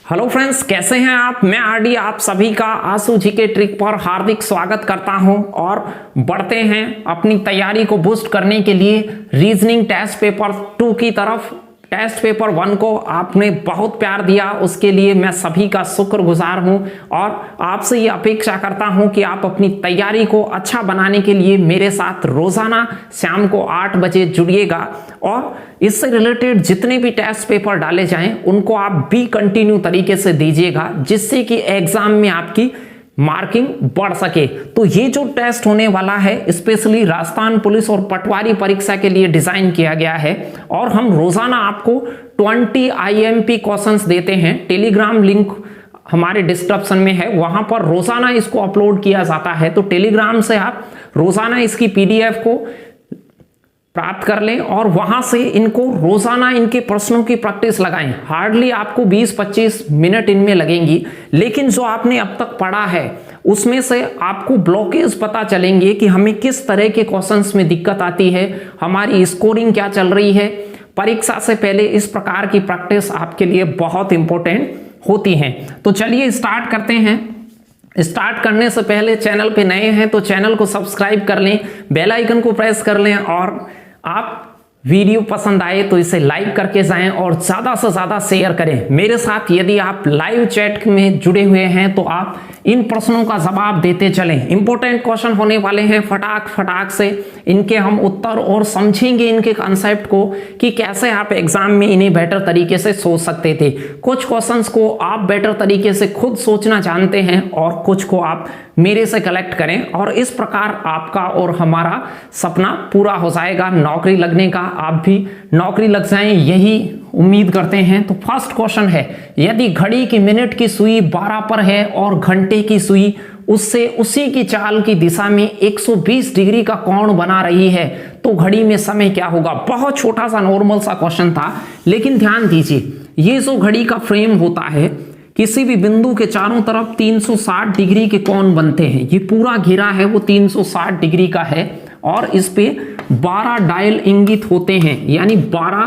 Hello friends, कैसे हैं आप। मैं आरडी आप सभी का आंसू जी के ट्रिक पर हार्दिक स्वागत करता हूं और बढ़ते हैं अपनी तैयारी को बूस्ट करने के लिए रीजनिंग टेस्ट पेपर 2 की तरफ। टेस्ट पेपर 1 को आपने बहुत प्यार दिया, उसके लिए मैं सभी का शुक्रगुजार हूं और आपसे ये अपेक्षा करता हूं कि आप अपनी तैयारी को अच्छा बनाने के लिए मेरे साथ रोजाना शाम को 8 बजे जुड़िएगा और इससे रिलेटेड जितने भी टेस्ट पेपर डाले जाएं उनको आप भी कंटिन्यू तरीके से दीजिएगा, जिससे कि एग्जाम में आपकी मार्किंग बढ़ सके। तो ये जो टेस्ट होने वाला है स्पेशली राजस्थान पुलिस और पटवारी परीक्षा के लिए डिजाइन किया गया है और हम रोजाना आपको 20 IMP क्वेश्चंस देते हैं। टेलीग्राम लिंक हमारे डिस्क्रिप्शन में है, वहां पर रोजाना इसको अपलोड किया जाता है। तो टेलीग्राम से आप रोजाना इसकी PDF को प्राप्त कर लें और वहां से इनको रोजाना इनके प्रश्नों की प्रैक्टिस लगाएं। हार्डली आपको 20-25 मिनट इनमें लगेंगी, लेकिन जो आपने अब तक पढ़ा है उसमें से आपको ब्लॉकेज पता चलेंगे कि हमें किस तरह के क्वेश्चंस में दिक्कत आती है, हमारी स्कोरिंग क्या चल रही है। परीक्षा से पहले इस प्रकार की प्रैक्टिस आपके लिए बहुत इंपॉर्टेंट होती है। तो चलिए स्टार्ट करते हैं। स्टार्ट करने से पहले चैनल पे नए हैं तो चैनल को सब्सक्राइब कर लें, बेल आइकन को प्रेस कर लें और आप वीडियो पसंद आए तो इसे लाइक करके जाएं और ज्यादा से ज्यादा शेयर करें मेरे साथ। यदि आप लाइव चैट में जुड़े हुए हैं तो आप इन प्रश्नों का जवाब देते चलें। इंपॉर्टेंट क्वेश्चन होने वाले हैं, फटाक से इनके हम उत्तर और समझेंगे इनके कॉन्सेप्ट को कि कैसे आप एग्जाम में इन्हें बेटर तरीके से सोच सकते थे। कुछ क्वेश्चंस को आप बेटर तरीके से खुद सोचना जानते हैं और कुछ को आप मेरे से कलेक्ट करें और इस प्रकार आपका और हमारा सपना पूरा हो जाएगा नौकरी लगने का। आप भी नौकरी लग जाएं यही उम्मीद करते हैं। तो फर्स्ट क्वेश्चन है, यदि घड़ी की मिनट की सुई 12 पर है और घंटे की सुई उससे उसी की चाल की दिशा में 120 डिग्री का कोण बना रही है तो घड़ी में समय क्या होगा। बहुत छोटा सा नॉर्मल सा क्वेश्चन था, लेकिन ध्यान दीजिए ये जो घड़ी का फ्रेम होता है, किसी भी बिंदु के चारों तरफ 360 डिग्री के कोण बनते हैं। ये पूरा घेरा है वो 360 डिग्री का है और इस पे 12 डायल इंगित होते हैं, यानी 12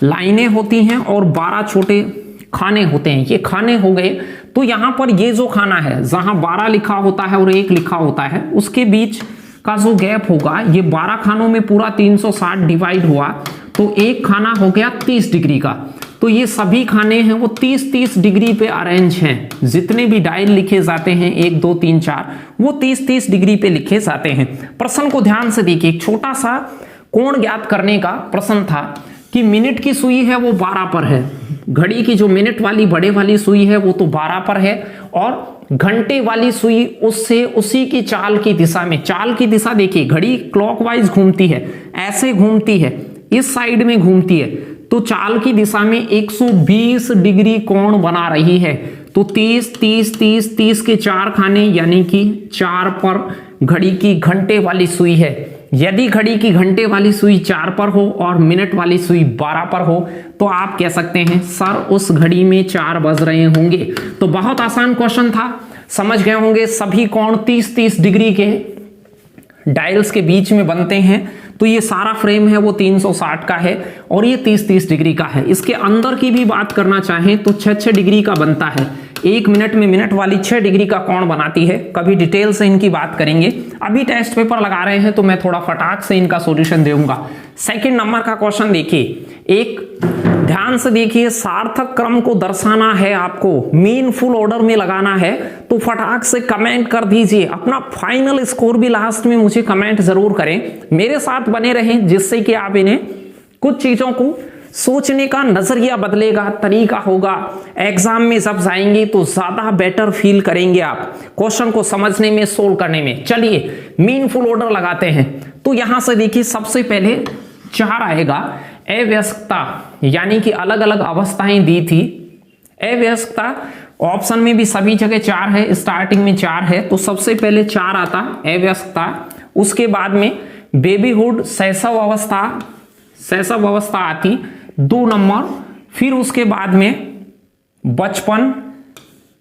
लाइनें होती हैं और 12 छोटे खाने होते हैं। ये खाने हो गए। तो यहां पर ये जो खाना है जहां 12 लिखा होता है और 1 लिखा होता है, उसके बीच का जो गैप होगा, ये 12 खानों में पूरा 360 डिवाइड हुआ तो एक खाना हो गया 30 डिग्री का। तो ये सभी खाने हैं वो 30-30 डिग्री पे अरेंज हैं। जितने भी डायल लिखे जाते हैं 1 2 3 4 वो 30-30 डिग्री पे लिखे जाते हैं। प्रश्न को ध्यान से देखिए, एक छोटा सा कोण ज्ञात करने का प्रश्न था कि मिनट की सुई है वो 12 पर है, घड़ी की जो मिनट वाली बड़े वाली सुई है वो तो 12 पर है और घंटे वाली सुई उससे उसी की चाल की दिशा में, चाल की दिशा देखिए, घड़ी क्लॉकवाइज घूमती है, ऐसे घूमती है, इस साइड में घूमती है, तो चाल की दिशा में 120 डिग्री कोण बना रही है। तो 30 के 4 खाने यानी कि 4 पर घड़ी की घंटे वाली सुई है। यदि घड़ी की घंटे वाली सुई 4 पर हो और मिनट वाली सुई 12 पर हो तो आप कह सकते हैं सर उस घड़ी में 4 बज रहे होंगे। तो बहुत आसान क्वेश्चन था, समझ गए होंगे। सभी कोण 30-30 डिग्री के डायल्स के बीच में बनते हैं। तो ये सारा फ्रेम है वो 360 का है और ये 30-30 डिग्री का है। इसके अंदर की भी बात करना चाहें तो 6-6 डिग्री का बनता है। 1 मिनट में मिनट वाली 6 डिग्री का कोण बनाती है। कभी डिटेल से इनकी बात करेंगे। अभी टेस्ट पेपर लगा रहे हैं तो मैं थोड़ा फटाक से इनका सॉल्यूशन दूंगा। सेकंड नंबर का क्वेश्चन देखिए, एक ध्यान से देखिए, सार्थक क्रम को दर्शाना है आपको, मीनफुल ऑर्डर में लगाना है तो फटाक से कमेंट कर दीजिए। अपना फाइनल स्कोर भी लास्ट में मुझे कमेंट जरूर करें, मेरे साथ बने रहें, जिससे कि आप इन्हें कुछ चीजों को सोचने का नजरिया बदलेगा, तरीका होगा। एग्जाम में जब जाएंगे तो ज्यादा बेटर फील करेंगे आप क्वेश्चन को समझने में, सोल्व करने में। चलिए मीनफुल ऑर्डर लगाते हैं। तो यहां से देखिए सबसे पहले 4 आएगा, अव्यस्कता, यानी कि अलग अलग अवस्थाएं दी थी। अव्यस्कता ऑप्शन में भी सभी जगह 4 है, स्टार्टिंग में 4 है तो सबसे पहले 4 आता अव्यस्कता। उसके बाद में बेबीहुड, शैशव अवस्था आती 2 नंबर। फिर उसके बाद में बचपन,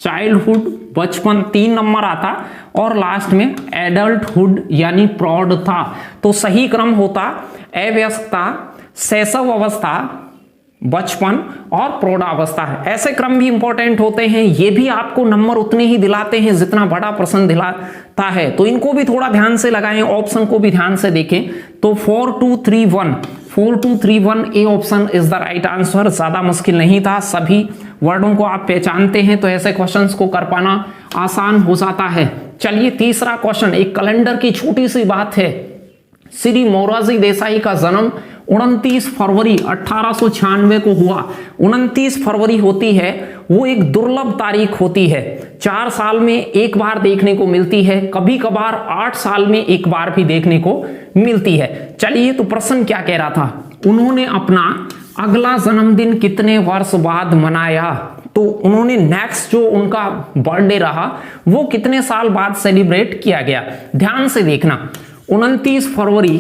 चाइल्डहुड, बचपन 3 नंबर आता और लास्ट में एडल्टहुड यानी प्रौढ़ता। तो सही क्रम होता अव्यस्कता, शैशव अवस्था, बचपन और प्रौढ़ावस्था है। ऐसे क्रम भी इंपॉर्टेंट होते हैं, ये भी आपको नंबर उतने ही दिलाते हैं जितना बड़ा प्रश्न दिलाता है, तो इनको भी थोड़ा ध्यान से लगाएं, ऑप्शन को भी ध्यान से देखें। तो 4231 A option is the right answer. ज्यादा मुश्किल नहीं था, सभी वर्डों को आप पहचानते हैं तो ऐसे क्वेश्चंस को कर पाना आसान हो जाता है। चलिए तीसरा क्वेश्चन, एक कैलेंडर की छोटी सी बात है। श्री मोरारजी देसाई का जन्म 29 फरवरी 1896 को हुआ। 29 फरवरी होती है वो एक दुर्लभ तारीख होती है, 4 साल में एक बार देखने को मिलती है, कभी कभार 8 साल में एक बार भी देखने को मिलती है। चलिए तो प्रश्न क्या कह रहा था, उन्होंने अपना अगला जन्मदिन कितने वर्ष बाद मनाया? तो उन्होंने नेक्स्ट जो उनका बर्थडे रहा वो कितने साल बाद सेलिब्रेट किया गया? ध्यान से देखना, 29 फरवरी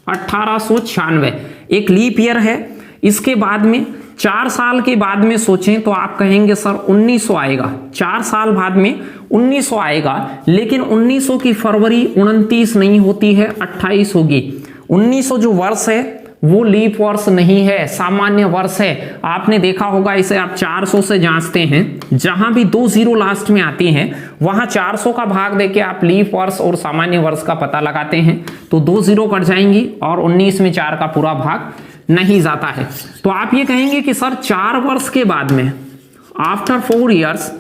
1896 एक लीप ईयर है। इसके बाद में 4 साल के बाद में सोचें तो आप कहेंगे सर 1900 आएगा, 4 साल बाद में 1900 आएगा, लेकिन 1900 की फरवरी 29 नहीं होती है, 28 होगी। 1900 जो वर्ष है वो लीप वर्ष नहीं है, सामान्य वर्ष है। आपने देखा होगा, इसे आप 400 से जांचते हैं, जहां भी 2 जीरो लास्ट में आती हैं वहां 400 का भाग देके आप लीप वर्ष और सामान्य वर्ष का पता लगाते हैं, तो 2 जीरो कट जाएंगी और 19 में 4 का पूरा भाग नहीं जाता है। तो आप ये कहेंगे कि सर 4 वर्ष के बाद में आफ्टर 4 इयर्स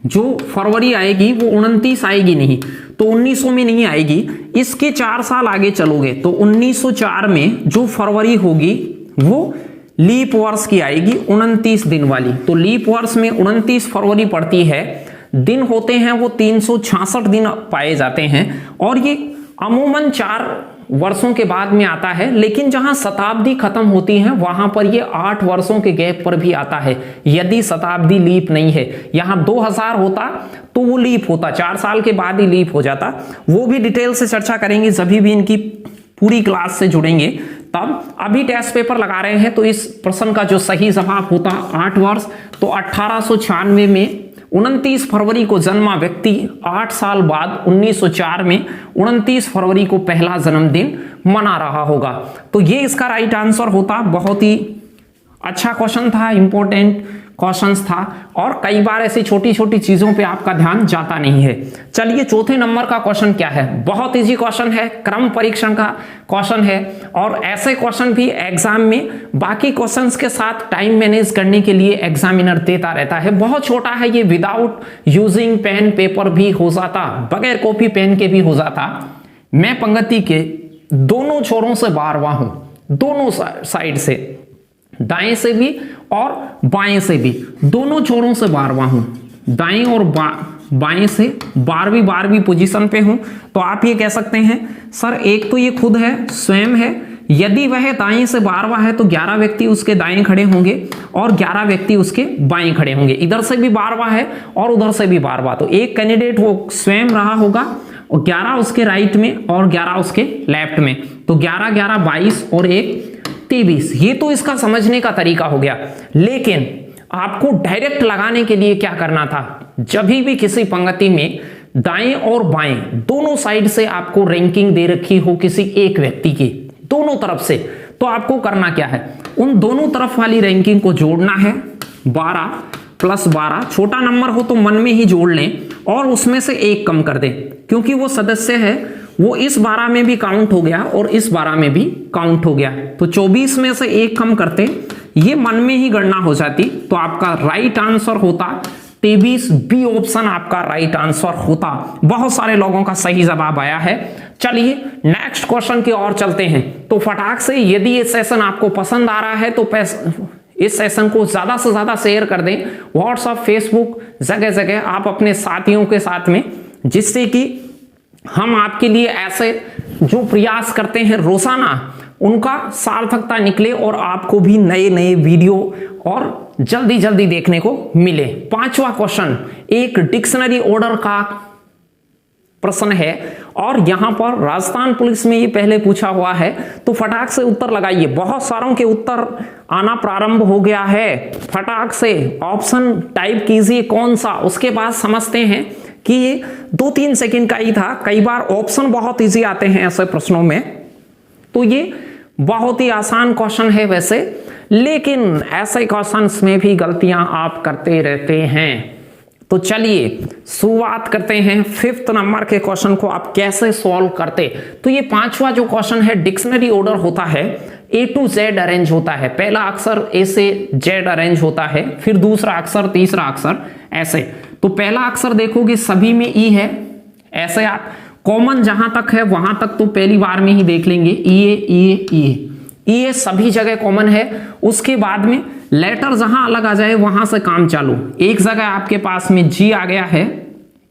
जो फरवरी आएगी वो 29 आएगी नहीं, तो 1900 में नहीं आएगी। इसके 4 साल आगे चलोगे तो 1904 में जो फरवरी होगी वो लीप वर्ष की आएगी, 29 दिन वाली। तो लीप वर्ष में 29 फरवरी पड़ती है, दिन होते हैं वो 366 दिन पाए जाते हैं, और ये अमूमन 4 वर्षों के बाद में आता है, लेकिन जहां शताब्दी खत्म होती है वहां पर ये 8 वर्षों के गैप पर भी आता है, यदि शताब्दी लीप नहीं है। यहां 2000 होता तो वो लीप होता, 4 साल के बाद ही लीप हो जाता। वो भी डिटेल से चर्चा करेंगे, सभी भी इनकी पूरी क्लास से जुड़ेंगे तब। अभी टेस्ट पेपर लगा रहे हैं तो इस प्रश्न का जो सही जवाब होता 8 वर्ष, तो 1896 में 29 फरवरी को जन्मा व्यक्ति 8 साल बाद 1904 में 29 फरवरी को पहला जन्मदिन मना रहा होगा। तो ये इसका राइट आंसर होता। बहुत ही अच्छा क्वेश्चन था, इंपॉर्टेंट क्वेश्चंस था, और कई बार ऐसी छोटी छोटी चीजों पे आपका ध्यान जाता नहीं है। चलिए चौथे नंबर का क्वेश्चन क्या है, बहुत इजी क्वेश्चन है, क्रम परीक्षण का क्वेश्चन है, और ऐसे क्वेश्चन भी एग्जाम में बाकी क्वेश्चंस के साथ टाइम मैनेज करने के लिए एग्जामिनर देता रहता है। बहुत छोटा है ये, विदाउट यूजिंग पेन पेपर भी हो जाता, बगैर कॉपी पेन के भी हो जाता। मैं पंक्ति के दोनों छोरों से 12वां हूं, दोनों साइड से, दाएं से भी और बाएं से भी, दोनों छोरों से 12वां हूं, दाएं और बाएं से 12वीं पोजीशन पे हूं। तो आप ये कह सकते हैं सर एक तो ये खुद है, स्वयं है, यदि वह दाएं से 12वां है तो 11 व्यक्ति उसके दाएं खड़े होंगे और 11 व्यक्ति उसके बाएं खड़े होंगे। इधर से भी 12वां है और उधर से भी 12वां, तो एक कैंडिडेट वो स्वयं रहा होगा और 11 उसके राइट में और 11 उसके लेफ्ट में, तो 11 11 22 और 1 23। ये तो इसका समझने का तरीका हो गया, लेकिन आपको डायरेक्ट लगाने के लिए क्या करना था, जब भी किसी पंक्ति में दाएं और बाएं दोनों साइड से आपको रैंकिंग दे रखी हो किसी एक व्यक्ति की, दोनों तरफ से, तो आपको करना क्या है, उन दोनों तरफ वाली रैंकिंग को जोड़ना है। 12 + 12, छोटा नंबर हो तो मन में ही जोड़ लें और उसमें से 1 कम कर दें, क्योंकि वो सदस्य है वो इस 12 में भी काउंट हो गया और इस 12 में भी काउंट हो गया, तो 24 में से 1 कम करते, ये मन में ही गणना हो जाती, तो आपका राइट आंसर होता 23। बी ऑप्शन आपका राइट आंसर होता। बहुत सारे लोगों का सही जवाब आया है। चलिए नेक्स्ट क्वेश्चन की ओर चलते हैं। तो फटाक से, यदि ये सेशन आपको पसंद आ रहा है तो इस सेशन को ज्यादा से ज्यादा शेयर कर दें, व्हाट्सएप, फेसबुक, जगह जगह आप अपने साथियों के साथ में, जिससे कि हम आपके लिए ऐसे जो प्रयास करते हैं रोजाना उनका सार्थकता निकले और आपको भी नए नए वीडियो और जल्दी जल्दी देखने को मिले। 5वां क्वेश्चन एक डिक्शनरी ऑर्डर का प्रश्न है और यहां पर राजस्थान पुलिस में ये पहले पूछा हुआ है, तो फटाक से उत्तर लगाइए। बहुत सारों के उत्तर आना प्रारंभ हो गया है, फटाक से ऑप्शन टाइप कीजिए कौन सा, उसके बाद समझते हैं कि ये 2-3 सेकंड का ही था। कई बार ऑप्शन बहुत इजी आते हैं ऐसे प्रश्नों में, तो ये बहुत ही आसान क्वेश्चन है वैसे, लेकिन ऐसे क्वेश्चंस में भी गलतियां आप करते रहते हैं। तो चलिए शुरुआत करते हैं 5th नंबर के क्वेश्चन को आप कैसे सॉल्व करते। तो ये 5वां जो क्वेश्चन है, डिक्शनरी ऑर्डर होता है A to Z अरेंज होता है। पहला अक्षर A से Z अरेंज होता है, फिर दूसरा अक्षर, तीसरा अक्षर, ऐसे। तो पहला अक्षर देखोगे सभी में E है, ऐसे आप कॉमन जहां तक है वहां तक तो पहली बार में ही देख लेंगे, E सभी जगह कॉमन है। उसके बाद में लेटर जहां अलग आ जाए वहां से काम चालू। एक जगह आपके पास में G आ गया है,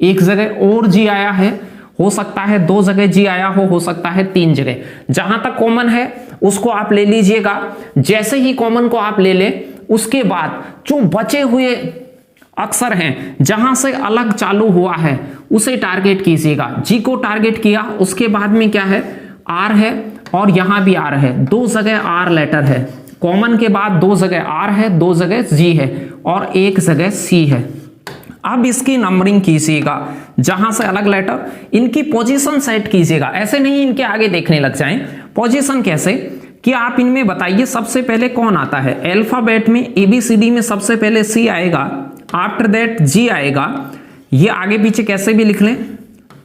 एक जगह और G आया है, हो सकता है 2 जगह G आया हो सकता है 3 जगह। जहां तक कॉमन है उसको आप ले लीजिएगा। जैसे ही कॉमन को आप ले लें, उसके बाद जो बचे हुए अक्षर हैं जहां से अलग चालू हुआ है उसे टारगेट कीजिएगा। G को टारगेट किया, उसके बाद में क्या है, R है और यहां भी R है, 2 जगह R लेटर है। कॉमन के बाद 2 जगह R है, 2 जगह G है और 1 जगह C है। अब इसकी नंबरिंग कीजिएगा, जहां से अलग लेटर, इनकी पोजीशन सेट कीजिएगा। ऐसे नहीं इनके आगे देखने लग जाएं। पोजीशन कैसे कि आप इनमें बताइए सबसे पहले कौन आता है। अल्फाबेट में ABCD में सबसे पहले C आएगा, आफ्टर दैट G आएगा। ये आगे पीछे कैसे भी लिख लें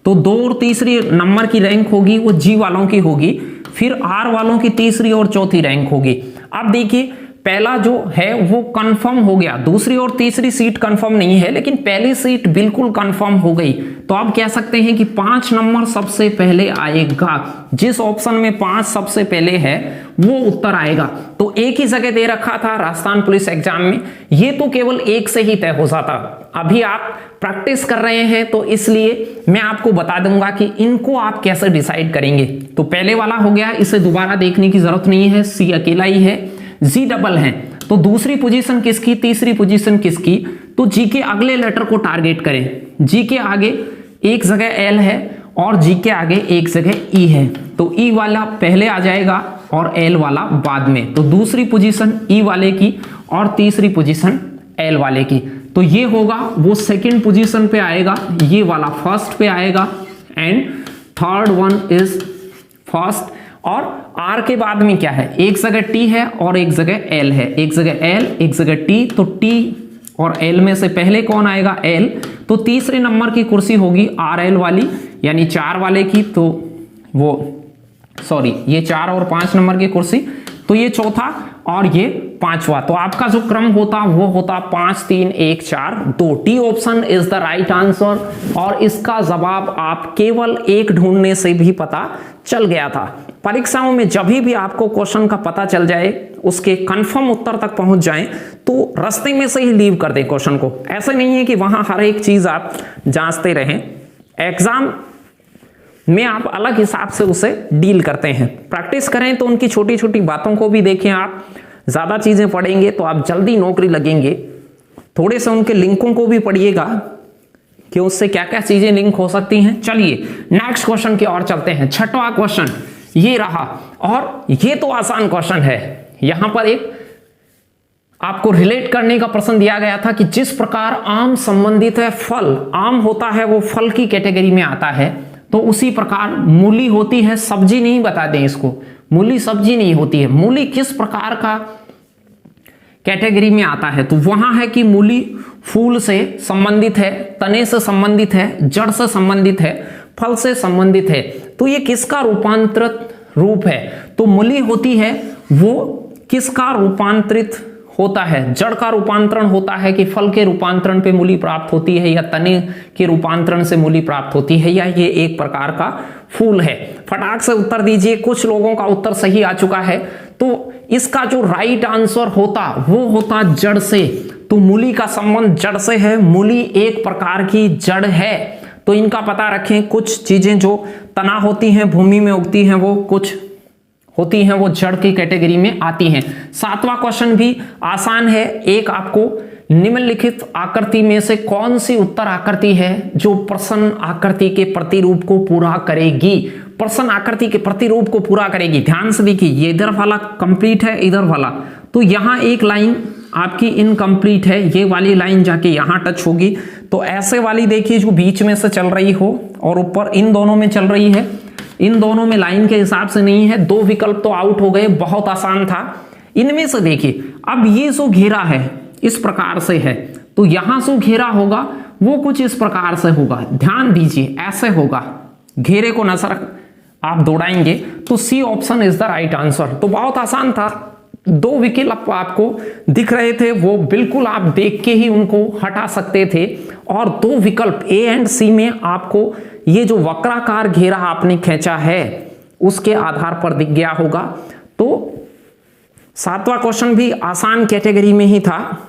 तो 2 और तीसरी नंबर की रैंक होगी वो G वालों की होगी, फिर R वालों की तीसरी और चौथी रैंक होगी। अब देखिए पहला जो है वो कंफर्म हो गया, दूसरी और तीसरी सीट कंफर्म नहीं है, लेकिन पहली सीट बिल्कुल कंफर्म हो गई। तो आप कह सकते हैं कि 5 नंबर सबसे पहले आएगा। जिस ऑप्शन में 5 सबसे पहले है वो उत्तर आएगा। तो एक ही जगह दे रखा था राजस्थान पुलिस एग्जाम में, ये तो केवल एक से ही तय हो जाता। अभी आप प्रैक्टिस कर रहे हैं तो इसलिए मैं आपको बता दूंगा कि इनको आप कैसे डिसाइड करेंगे। तो पहले वाला हो गया, इसे दोबारा देखने की जरूरत नहीं है, C अकेला ही है, G डबल है। तो दूसरी पोजीशन किसकी, तीसरी पोजीशन किसकी, तो G के अगले लेटर को टारगेट करें। G के आगे एक जगह L है और G के आगे एक जगह E है, तो E वाला पहले आ जाएगा और L वाला बाद में। तो दूसरी पोजीशन E वाले की और तीसरी पोजीशन L वाले की। तो ये होगा वो सेकंड पोजीशन पे आएगा, ये वाला फर्स्ट पे आएगा and third one is first. और R के बाद में क्या है, एक जगह T है और एक जगह L है, एक जगह L एक जगह T। तो T और L में से पहले कौन आएगा, L। तो तीसरे नंबर की कुर्सी होगी RL वाली, यानी 4 वाले की। तो वो सॉरी ये 4 और 5 नंबर की कुर्सी, तो ये चौथा और ये 5वां। तो आपका जो क्रम होता वो होता 5 3 1 4 2। T option is the right answer और इसका जवाब आप केवल एक ढूंढने से भी पता चल गया था। परीक्षाओं में जब भी आपको क्वेश्चन का पता चल जाए, उसके कंफर्म उत्तर तक पहुंच जाएं, तो रास्ते में से ही लीव कर दें क्वेश्चन को। ऐसा नहीं है कि वहां हर एक चीज आप जांचते रहें। एग्जाम में आप अलग हिसाब से उसे डील करते हैं। प्रैक्टिस करें तो उनकी छोटी छोटी बातों को भी देखें। आप ज्यादा चीजें पढ़ेंगे तो आप जल्दी नौकरी लगेंगे। थोड़े से उनके लिंकों को भी पढ़िएगा कि उससे क्या क्या चीजें लिंक हो सकती हैं। चलिए नेक्स्ट क्वेश्चन की ओर चलते हैं। 6वां क्वेश्चन ये रहा और ये तो आसान क्वेश्चन है। यहां पर एक आपको रिलेट करने का प्रश्न दिया गया था कि जिस प्रकार आम संबंधित है फल, आम होता है वो फल की कैटेगरी में आता है, तो उसी प्रकार मूली होती है सब्जी। नहीं बता दें इसको, मूली सब्जी नहीं होती है। मूली किस प्रकार का कैटेगरी में आता है, तो वहां है कि मूली फूल से संबंधित है, तने से संबंधित है, जड़ से संबंधित है, फल से संबंधित है। तो ये किसका रूपांतरित रूप है, तो मूली होती है वो किसका रूपांतरित होता है, जड़ का रूपांतरण होता है कि फल के रूपांतरण पे मूली प्राप्त होती है, या तने के रूपांतरण से मूली प्राप्त होती है, या ये एक प्रकार का फूल है। फटाक से उत्तर दीजिए। कुछ लोगों का उत्तर सही आ चुका है। तो इसका जो राइट आंसर होता वो होता जड़ से। तो मूली का संबंध जड़ से है, मूली एक प्रकार की जड़ है। तो इनका पता रखें। कुछ चीजें जो तना होती हैं, भूमि में उगती हैं, वो कुछ होती हैं वो जड़ की कैटेगरी में आती हैं। 7वां क्वेश्चन भी आसान है। एक आपको निम्नलिखित आकृति में से कौन सी उत्तर आकृति है जो प्रश्न आकृति के प्रतिरूप को पूरा करेगी, प्रश्न आकृति के प्रतिरूप को पूरा करेगी। ध्यान से देखिए, ये इधर वाला कंप्लीट है, इधर वाला, तो यहां एक लाइन आपकी इनकम्प्लीट है, ये वाली लाइन जाके यहां टच होगी। तो ऐसे वाली देखिए जो बीच में से चल रही हो और ऊपर इन दोनों में चल रही है, इन दोनों में लाइन के हिसाब से नहीं है, 2 विकल्प तो आउट हो गए, बहुत आसान था। इनमें से देखिए, अब ये जो घेरा है इस प्रकार से है, तो यहां जो घेरा होगा वो कुछ इस प्रकार से होगा, ध्यान दीजिए ऐसे होगा, घेरे को नजर आप दौड़ाएंगे तो C option is the right answer. तो बहुत आसान था, 2 विकल्प आपको दिख रहे थे, वो बिल्कुल आप देख के ही उनको हटा सकते थे, और 2 विकल्प ए एंड सी में आपको ये जो वक्राकार घेरा आपने खींचा है उसके आधार पर दिख गया होगा। तो 7वां क्वेश्चन भी आसान कैटेगरी में ही था।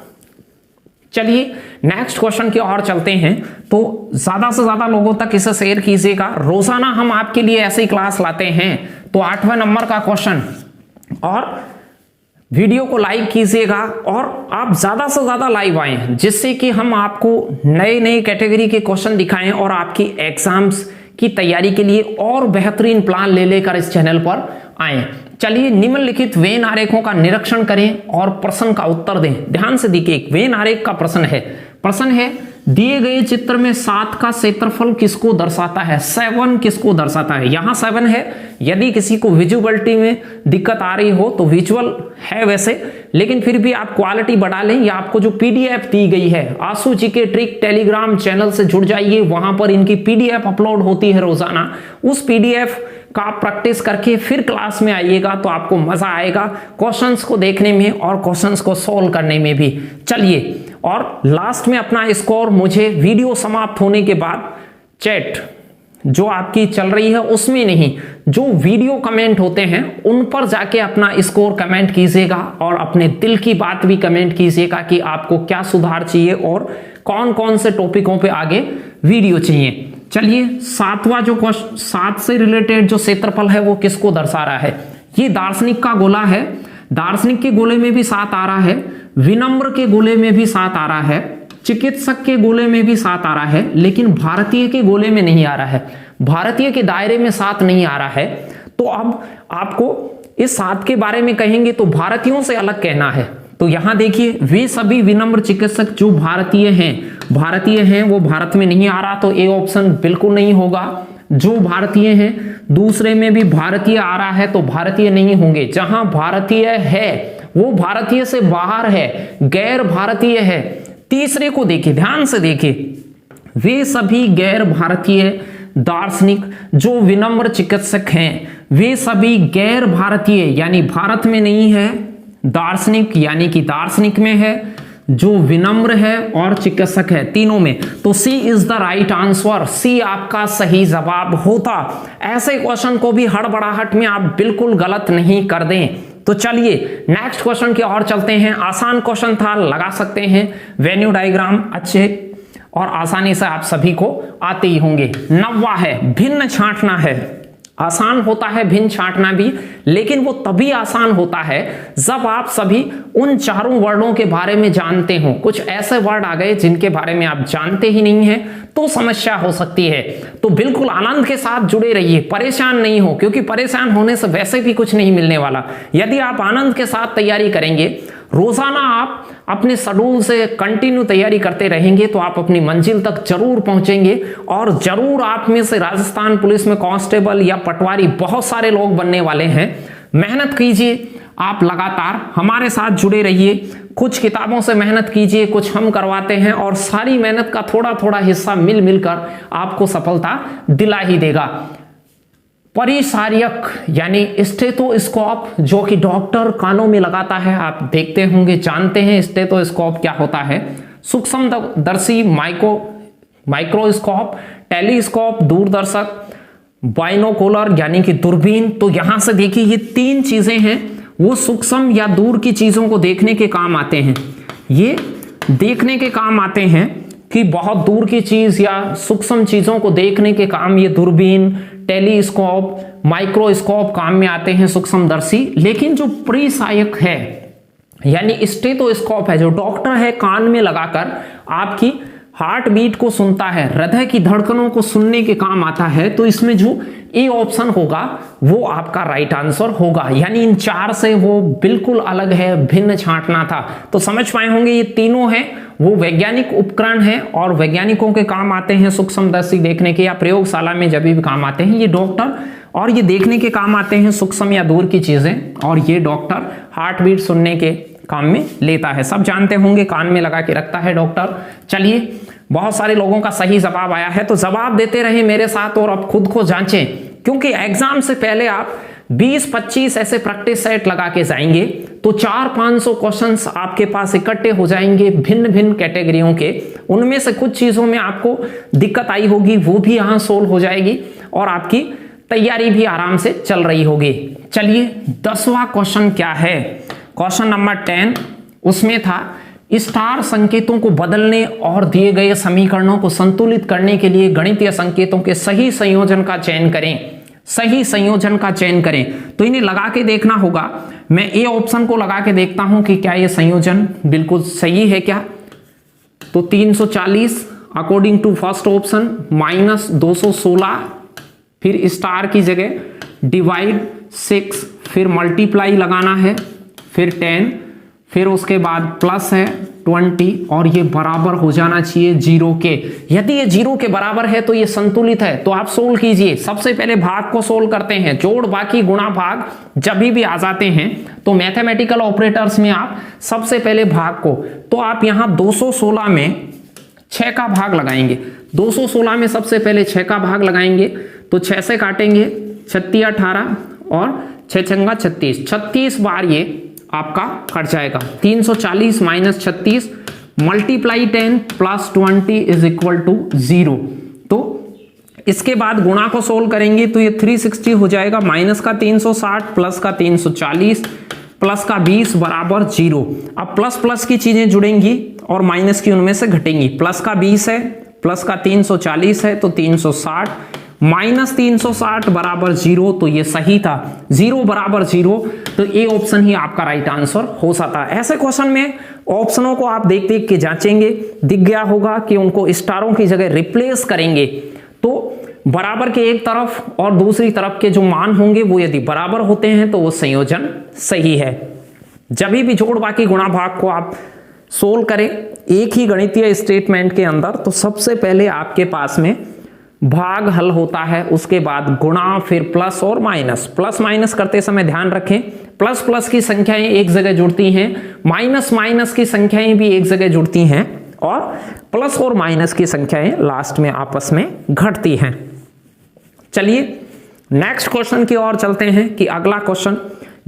चलिए नेक्स्ट क्वेश्चन की ओर चलते हैं। तो ज्यादा से ज्यादा लोगों तक इसे शेयर कीजिएगा, रोजाना हम आपके लिए ऐसी क्लास लाते हैं। तो 8वें नंबर का क्वेश्चन, और वीडियो को लाइक कीजिएगा और आप ज्यादा से ज्यादा लाइव आए, जिससे कि हम आपको नए नए कैटेगरी के क्वेश्चन दिखाएं और आपकी एग्जाम्स की तैयारी के लिए और बेहतरीन प्लान ले लेकर इस चैनल पर आए। चलिए निम्नलिखित वेन आरेखों का निरीक्षण करें और प्रश्न का उत्तर दें। ध्यान से देखिए, एक वेन आरेख का प्रश्न है दिए गए चित्र में 7 का क्षेत्रफल किसको दर्शाता है? 7 किसको दर्शाता है? यहां 7 है। यदि किसी को विजुअलिटी में दिक्कत आ रही हो तो विजुअल है वैसे, लेकिन फिर भी आप क्वालिटी बढ़ा लें, या आपको जो पीडीएफ दी गई है आशु जी के ट्रिक टेलीग्राम चैनल से जुड़ जाइए, वहां पर इनकी पीडीएफ अपलोड होती है रोजाना। उस पीडीएफ का प्रैक्टिस करके फिर क्लास में आइएगा तो आपको मजा आएगा क्वेश्चंस को देखने में और क्वेश्चंस को सॉल्व करने में भी। चलिए, और लास्ट में अपना स्कोर मुझे वीडियो समाप्त होने के बाद चैट जो आपकी चल रही है उसमें नहीं, जो वीडियो कमेंट होते हैं उन पर जाके अपना स्कोर कमेंट कीजिएगा, और अपने दिल की बात भी कमेंट कीजिएगा कि आपको क्या सुधार चाहिए और कौन कौन से टॉपिकों पे आगे वीडियो चाहिए। चलिए 7वां जो क्वेश्चन, 7 से रिलेटेड जो क्षेत्रफल है वो किसको दर्शा रहा है? ये दार्शनिक का गोला है, दार्शनिक के गोले में भी 7 आ रहा है, विनम्र के गोले में भी 7 आ रहा है, चिकित्सक के गोले में भी 7 आ रहा है, लेकिन भारतीय के गोले में नहीं आ रहा है, भारतीय के दायरे में 7 नहीं आ रहा है। तो अब आपको इस 7 के बारे में कहेंगे तो भारतीयों से अलग कहना है। तो यहां देखिए, वे सभी विनम्र चिकित्सक जो भारतीय हैं वो भारत में नहीं आ रहा, तो ए ऑप्शन बिल्कुल नहीं होगा। जो भारतीय हैं, दूसरे में भी भारतीय आ रहा है तो भारतीय नहीं होंगे। जहां भारतीय है वो भारतीय से बाहर है, गैर भारतीय है। तीसरे को देखिए, ध्यान से देखिए, वे सभी गैर भारतीय दार्शनिक जो विनम्र चिकित्सक हैं, वे सभी गैर भारतीय यानी भारत में नहीं है, दार्शनिक यानी कि दार्शनिक में है, जो विनम्र है और चिकित्सक है, तीनों में। तो सी इज द राइट आंसर, सी आपका सही जवाब होता। ऐसे क्वेश्चन को भी हड़बड़ाहट में आप बिल्कुल गलत नहीं कर दें। तो चलिए नेक्स्ट क्वेश्चन की ओर चलते हैं। आसान क्वेश्चन था, लगा सकते हैं, वेन्यू डायग्राम अच्छे और आसानी से आप सभी को आते ही होंगे। 9वां है भिन्न छांटना है। आसान होता है भिन्न छांटना भी, लेकिन वो तभी आसान होता है जब आप सभी उन चारों वर्डों के बारे में जानते हो। कुछ ऐसे वर्ड आ गए जिनके बारे में आप जानते ही नहीं है तो समस्या हो सकती है। तो बिल्कुल आनंद के साथ जुड़े रहिए, परेशान नहीं हो, क्योंकि परेशान होने से वैसे भी कुछ नहीं मिलने वाला। यदि आप आनंद के साथ तैयारी करेंगे, रोजाना आप अपने शेड्यूल से कंटिन्यू तैयारी करते रहेंगे, तो आप अपनी मंजिल तक जरूर पहुंचेंगे, और जरूर आप में से राजस्थान पुलिस में कांस्टेबल या पटवारी बहुत सारे लोग बनने वाले हैं। मेहनत कीजिए, आप लगातार हमारे साथ जुड़े रहिए, कुछ किताबों से मेहनत कीजिए, कुछ हम करवाते हैं, और सारी मेहनत का थोड़ा थोड़ा हिस्सा मिल मिलकर आपको सफलता दिला ही देगा। परिसारियक यानी स्टेथोस्कोप, जो कि डॉक्टर कानों में लगाता है, आप देखते होंगे, जानते हैं स्टेथोस्कोप क्या होता है। सूक्ष्मदर्शी माइक्रोस्कोप, टेलीस्कोप दूरदर्शक, बाइनोकुलर यानी कि दूरबीन। तो यहां से देखिए, ये 3 चीजें हैं, वो सूक्ष्म या दूर की चीजों को देखने के काम आते हैं। ये देखने के काम आते हैं कि बहुत दूर की चीज या सूक्ष्म चीजों को देखने के काम ये दूरबीन, टेलीस्कोप, माइक्रोस्कोप काम में आते हैं, सूक्ष्मदर्शी। लेकिन जो परिसायक है यानी स्टेथोस्कोप है, जो डॉक्टर है कान में लगाकर आपकी हार्ट बीट को सुनता है, हृदय की धड़कनों को सुनने के काम आता है, तो इसमें जो ए ऑप्शन होगा वो आपका राइट आंसर होगा। यानी इन 4 से वो बिल्कुल अलग है, भिन्न छांटना था। तो समझ पाए होंगे, ये तीनों हैं वो वैज्ञानिक उपकरण हैं और वैज्ञानिकों के काम आते हैं, सूक्ष्मदर्शी देखने के या प्रयोगशाला में जब भी काम आते हैं। ये डॉक्टर और ये देखने के काम आते हैं सूक्ष्म या दूर की चीजें, और ये डॉक्टर हार्ट बीट सुनने के काम में लेता है। सब जानते होंगे, कान में लगा के रखता है डॉक्टर। चलिए, बहुत सारे लोगों का सही जवाब आया है, तो जवाब देते रहे मेरे साथ और अब खुद को जांचें, क्योंकि एग्जाम से पहले आप 20-25 ऐसे प्रैक्टिस सेट लगा के जाएंगे तो 400-500 क्वेश्चंस आपके पास इकट्ठे हो जाएंगे भिन्न भिन्न कैटेगरियों के। उनमें से कुछ चीजों में आपको दिक्कत आई होगी, वो भी यहां सोल्व हो जाएगी और आपकी तैयारी भी आराम से चल रही होगी। चलिए, 10वां क्वेश्चन क्या है? क्वेश्चन नंबर 10, उसमें था स्टार संकेतों को बदलने और दिए गए समीकरणों को संतुलित करने के लिए गणितीय संकेतों के सही संयोजन का चयन करें। सही संयोजन का चयन करें, तो इन्हें लगा के देखना होगा। मैं ए ऑप्शन को लगा के देखता हूं कि क्या ये संयोजन बिल्कुल सही है क्या। तो 340 अकॉर्डिंग टू फर्स्ट ऑप्शन -216, फिर स्टार की जगह डिवाइड 6, फिर मल्टीप्लाई लगाना है, फिर 10, फिर उसके बाद प्लस है 20 और ये बराबर हो जाना चाहिए 0 के। यदि ये 0 के बराबर है तो ये संतुलित है। तो आप सोल्व कीजिए। सबसे पहले भाग को सोल्व करते हैं। जोड़, बाकी, गुणा, भाग जब भी आ जाते हैं तो मैथमेटिकल ऑपरेटर्स में आप सबसे पहले भाग को, तो आप यहां 216 में 6 का भाग लगाएंगे। 216 में सबसे पहले 6 का भाग लगाएंगे, तो 6 से काटेंगे, 36 18 और 6 छंगा 36, 36 बार ये आपका कट जाएगा। 340 - 36 मल्टीप्लाई 10 + 20 इज इक्वल टू 0। तो इसके बाद गुणा को सोल्व करेंगे तो ये 360 हो जाएगा, माइनस का 360 प्लस का 340 प्लस का 20 बराबर 0। अब प्लस प्लस की चीजें जुड़ेंगी और माइनस की उनमें से घटेंगी। प्लस का 20 है, प्लस का 340 है, तो 360 माइनस 360 बराबर 0, तो ये सही था। 0 बराबर 0, तो ए ऑप्शन ही आपका राइट आंसर हो सकता है। ऐसे क्वेश्चन में ऑप्शनों को आप देख देख के जांचेंगे, दिख गया होगा कि उनको स्टारों की जगह रिप्लेस करेंगे तो बराबर के एक तरफ और दूसरी तरफ के जो मान होंगे वो यदि बराबर होते हैं तो वो संयोजन सही है। जब भी जोड़, बाकी, गुणा, भाग को आप सोल्व करें एक ही गणितीय स्टेटमेंट के अंदर, तो सबसे पहले आपके पास में भाग हल होता है, उसके बाद गुणा, फिर प्लस और माइनस। प्लस माइनस करते समय ध्यान रखें, प्लस प्लस की संख्याएं एक जगह जुड़ती हैं, माइनस माइनस की संख्याएं भी एक जगह जुड़ती हैं और प्लस और माइनस की संख्याएं लास्ट में आपस में घटती हैं। चलिए नेक्स्ट क्वेश्चन की ओर चलते हैं कि अगला क्वेश्चन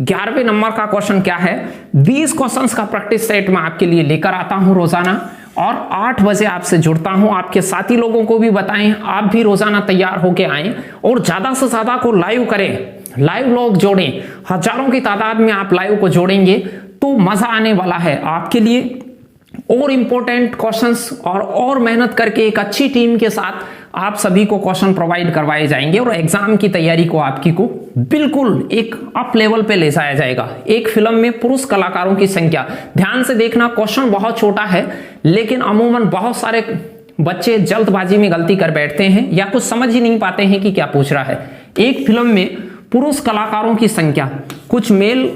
11वें नंबर का क्वेश्चन क्या है। 20 क्वेश्चंस का प्रैक्टिस सेट मैं आपके लिए लेकर आता हूं रोजाना और 8 बजे आपसे जुड़ता हूं। आपके साथी लोगों को भी बताएं, आप भी रोजाना तैयार होके आएं और ज्यादा से ज्यादा को लाइव करें, लाइव लोग जोड़ें। हजारों की तादाद में आप लाइव को जोड़ेंगे तो मजा आने वाला है आपके लिए। और इंपॉर्टेंट क्वेश्चंस और मेहनत करके एक अच्छी टीम के साथ आप सभी को क्वेश्चन प्रोवाइड करवाए जाएंगे और एग्जाम की तैयारी को आपकी को बिल्कुल एक अप लेवल पे ले जाया जाएगा। एक फिल्म में पुरुष कलाकारों की संख्या, ध्यान से देखना, क्वेश्चन बहुत छोटा है लेकिन अमूमन बहुत सारे बच्चे जल्दबाजी में गलती कर बैठते हैं या कुछ समझ ही नहीं पाते हैं कि क्या पूछ रहा है। एक फिल्म में पुरुष कलाकारों की संख्या, कुछ मेल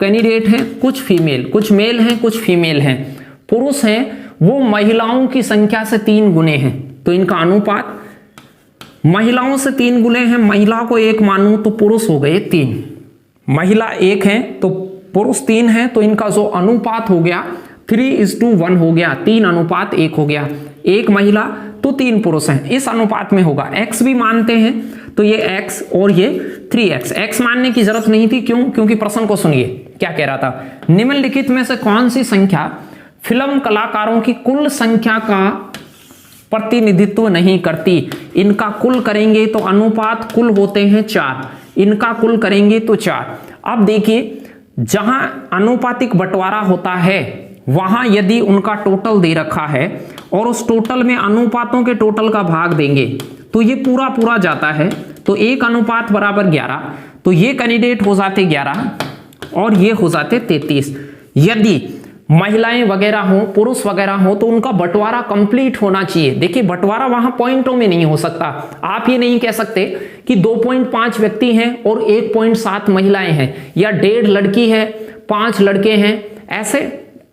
कैंडिडेट हैं, कुछ फीमेल, कुछ मेल हैं, कुछ फीमेल हैं। पुरुष हैं वो महिलाओं की संख्या से 3 गुने हैं, तो इनका अनुपात महिलाओं से 3 गुने हैं। महिला को 1 मानूं तो पुरुष हो गए 3, महिला 1 है तो पुरुष 3 है, तो इनका जो अनुपात हो गया 3:1 हो गया, 3:1 हो गया। 1 महिला तो 3 पुरुष हैं, इस अनुपात में होगा। x भी मानते हैं तो ये x और ये 3x। x मानने की जरूरत नहीं थी, क्यों? क्योंकि प्रश्न को सुनिए क्या कह रहा था। निम्नलिखित में से कौन सी संख्या फिल्म कलाकारों की कुल संख्या का प्रतिनिधित्व नहीं करती? इनका कुल करेंगे तो अनुपात कुल होते हैं 4, इनका कुल करेंगे तो 4। अब देखिए, जहां अनुपातिक बंटवारा होता है वहां यदि उनका टोटल दे रखा है और उस टोटल में अनुपातों के टोटल का भाग देंगे तो ये पूरा पूरा जाता है, तो 1 अनुपात बराबर 11, तो ये कैंडिडेट हो जाते 11 और ये हो जाते 33। यदि महिलाएं वगैरह हो, पुरुष वगैरह हो, तो उनका बंटवारा कंप्लीट होना चाहिए। देखिए बंटवारा वहां पॉइंटों में नहीं हो सकता। आप ये नहीं कह सकते कि 2.5 व्यक्ति हैं और 1.7 महिलाएं हैं, या 1.5 लड़की है 5 लड़के हैं। ऐसे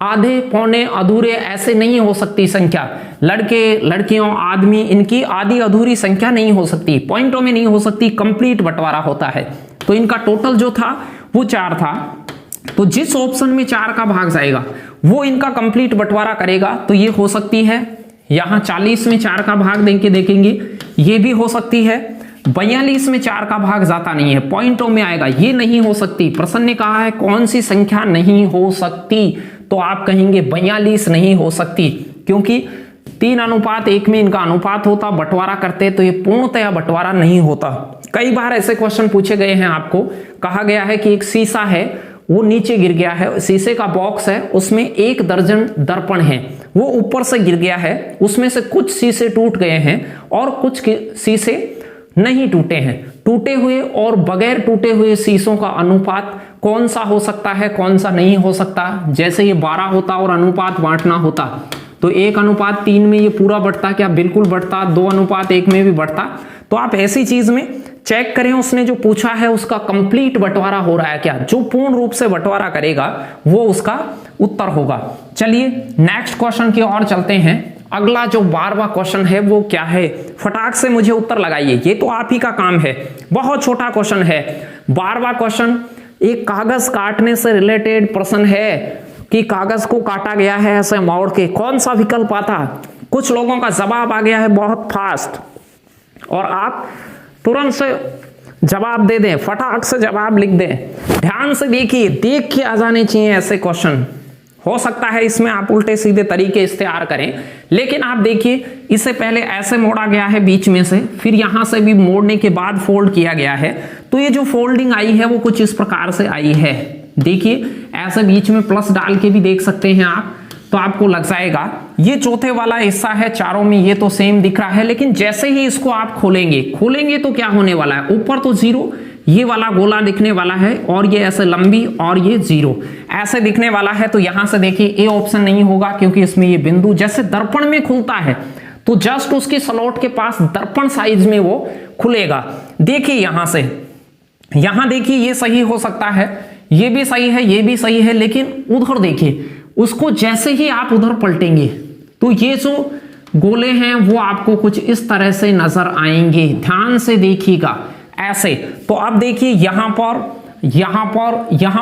आधे पौने अधूरे ऐसे नहीं हो सकती संख्या। लड़के लड़कियों आदमी इनकी आधी अधूरी संख्या नहीं हो सकती, पॉइंटों में नहीं हो सकती, कंप्लीट बंटवारा होता है। तो इनका टोटल जो था वो 4 था। तो जिस ऑप्शन में 4 का भाग जाएगा वो इनका कंप्लीट बंटवारा करेगा। तो ये हो सकती है, यहां 40 में 4 का भाग देके देखेंगे, ये भी हो सकती है। 42 में 4 का भाग जाता नहीं है, पॉइंटों में आएगा, ये नहीं हो सकती। प्रश्न ने कहा है कौन सी संख्या नहीं हो सकती, तो आप कहेंगे 42 नहीं हो सकती, क्योंकि 3:1 में इनका अनुपात होता, बंटवारा करते तो ये पूर्णतया बंटवारा नहीं होता। कई बार ऐसे क्वेश्चन पूछे गए हैं, आपको कहा गया है कि एक शीशा है वो नीचे गिर गया है, शीशे का बॉक्स है, उसमें 1 दर्जन दर्पण है, वो ऊपर से गिर गया है, उसमें से कुछ शीशे टूट गए हैं और कुछ शीशे नहीं टूटे हैं। टूटे हुए और बगैर टूटे हुए शीशों का अनुपात कौन सा हो सकता है, कौन सा नहीं हो सकता। जैसे ये 12 होता और अनुपात बांटना होता तो 1:3 में ये पूरा बढ़ता, क्या बिल्कुल बढ़ता, 2:1 में भी बढ़ता। तो आप ऐसी चीज में चेक करें, उसने जो पूछा है उसका कंप्लीट बंटवारा हो रहा है क्या, जो पूर्ण रूप से बंटवारा करेगा वो उसका उत्तर होगा। चलिए नेक्स्ट क्वेश्चन की ओर चलते हैं। अगला जो 12वां क्वेश्चन है वो क्या है, फटाक से मुझे उत्तर लगाइए, ये तो आप ही का काम है, बहुत छोटा क्वेश्चन है। 12वां क्वेश्चन एक कागज काटने से रिलेटेड प्रश्न है कि कागज को काटा गया है ऐसे मोड़ के, कौन सा विकल्प आता। कुछ लोगों का जवाब आ गया है बहुत फास्ट और आप तुरंत से जवाब दे दें, फटाक से जवाब लिख दें। ध्यान से देखिए, देख के आ जाने चाहिए ऐसे क्वेश्चन। हो सकता है इसमें आप उल्टे सीधे तरीके इस्तेमाल करें, लेकिन आप देखिए इसे पहले ऐसे मोड़ा गया है बीच में से, फिर यहां से भी मोड़ने के बाद फोल्ड किया गया है। तो ये जो फोल्डिंग आई है वो कुछ इस प्रकार से आई है। देखिए ऐसे बीच में प्लस डाल के भी देख सकते हैं आप, तो आपको लग जाएगा। ये चौथे वाला हिस्सा है, चारों में ये तो सेम दिख रहा है, लेकिन जैसे ही इसको आप खोलेंगे तो क्या होने वाला है, ऊपर तो 0, ये वाला गोला दिखने वाला है और ये ऐसे लंबी और ये 0 ऐसे दिखने वाला है। तो यहां से देखिए ए ऑप्शन नहीं होगा, क्योंकि इसमें ये बिंदु जैसे दर्पण में खुलता है तो जस्ट उसके स्लॉट के पास दर्पण साइज में वो खुलेगा। देखिए यहां देखिए ये सही हो सकता है, ये भी सही है, ये भी सही है, लेकिन उधर देखिए उसको जैसे ही आप उधर पलटेंगे तो ये जो गोले हैं वो आपको कुछ इस तरह से नजर आएंगे। ध्यान से देखिएगा ऐसे। तो अब देखिए यहां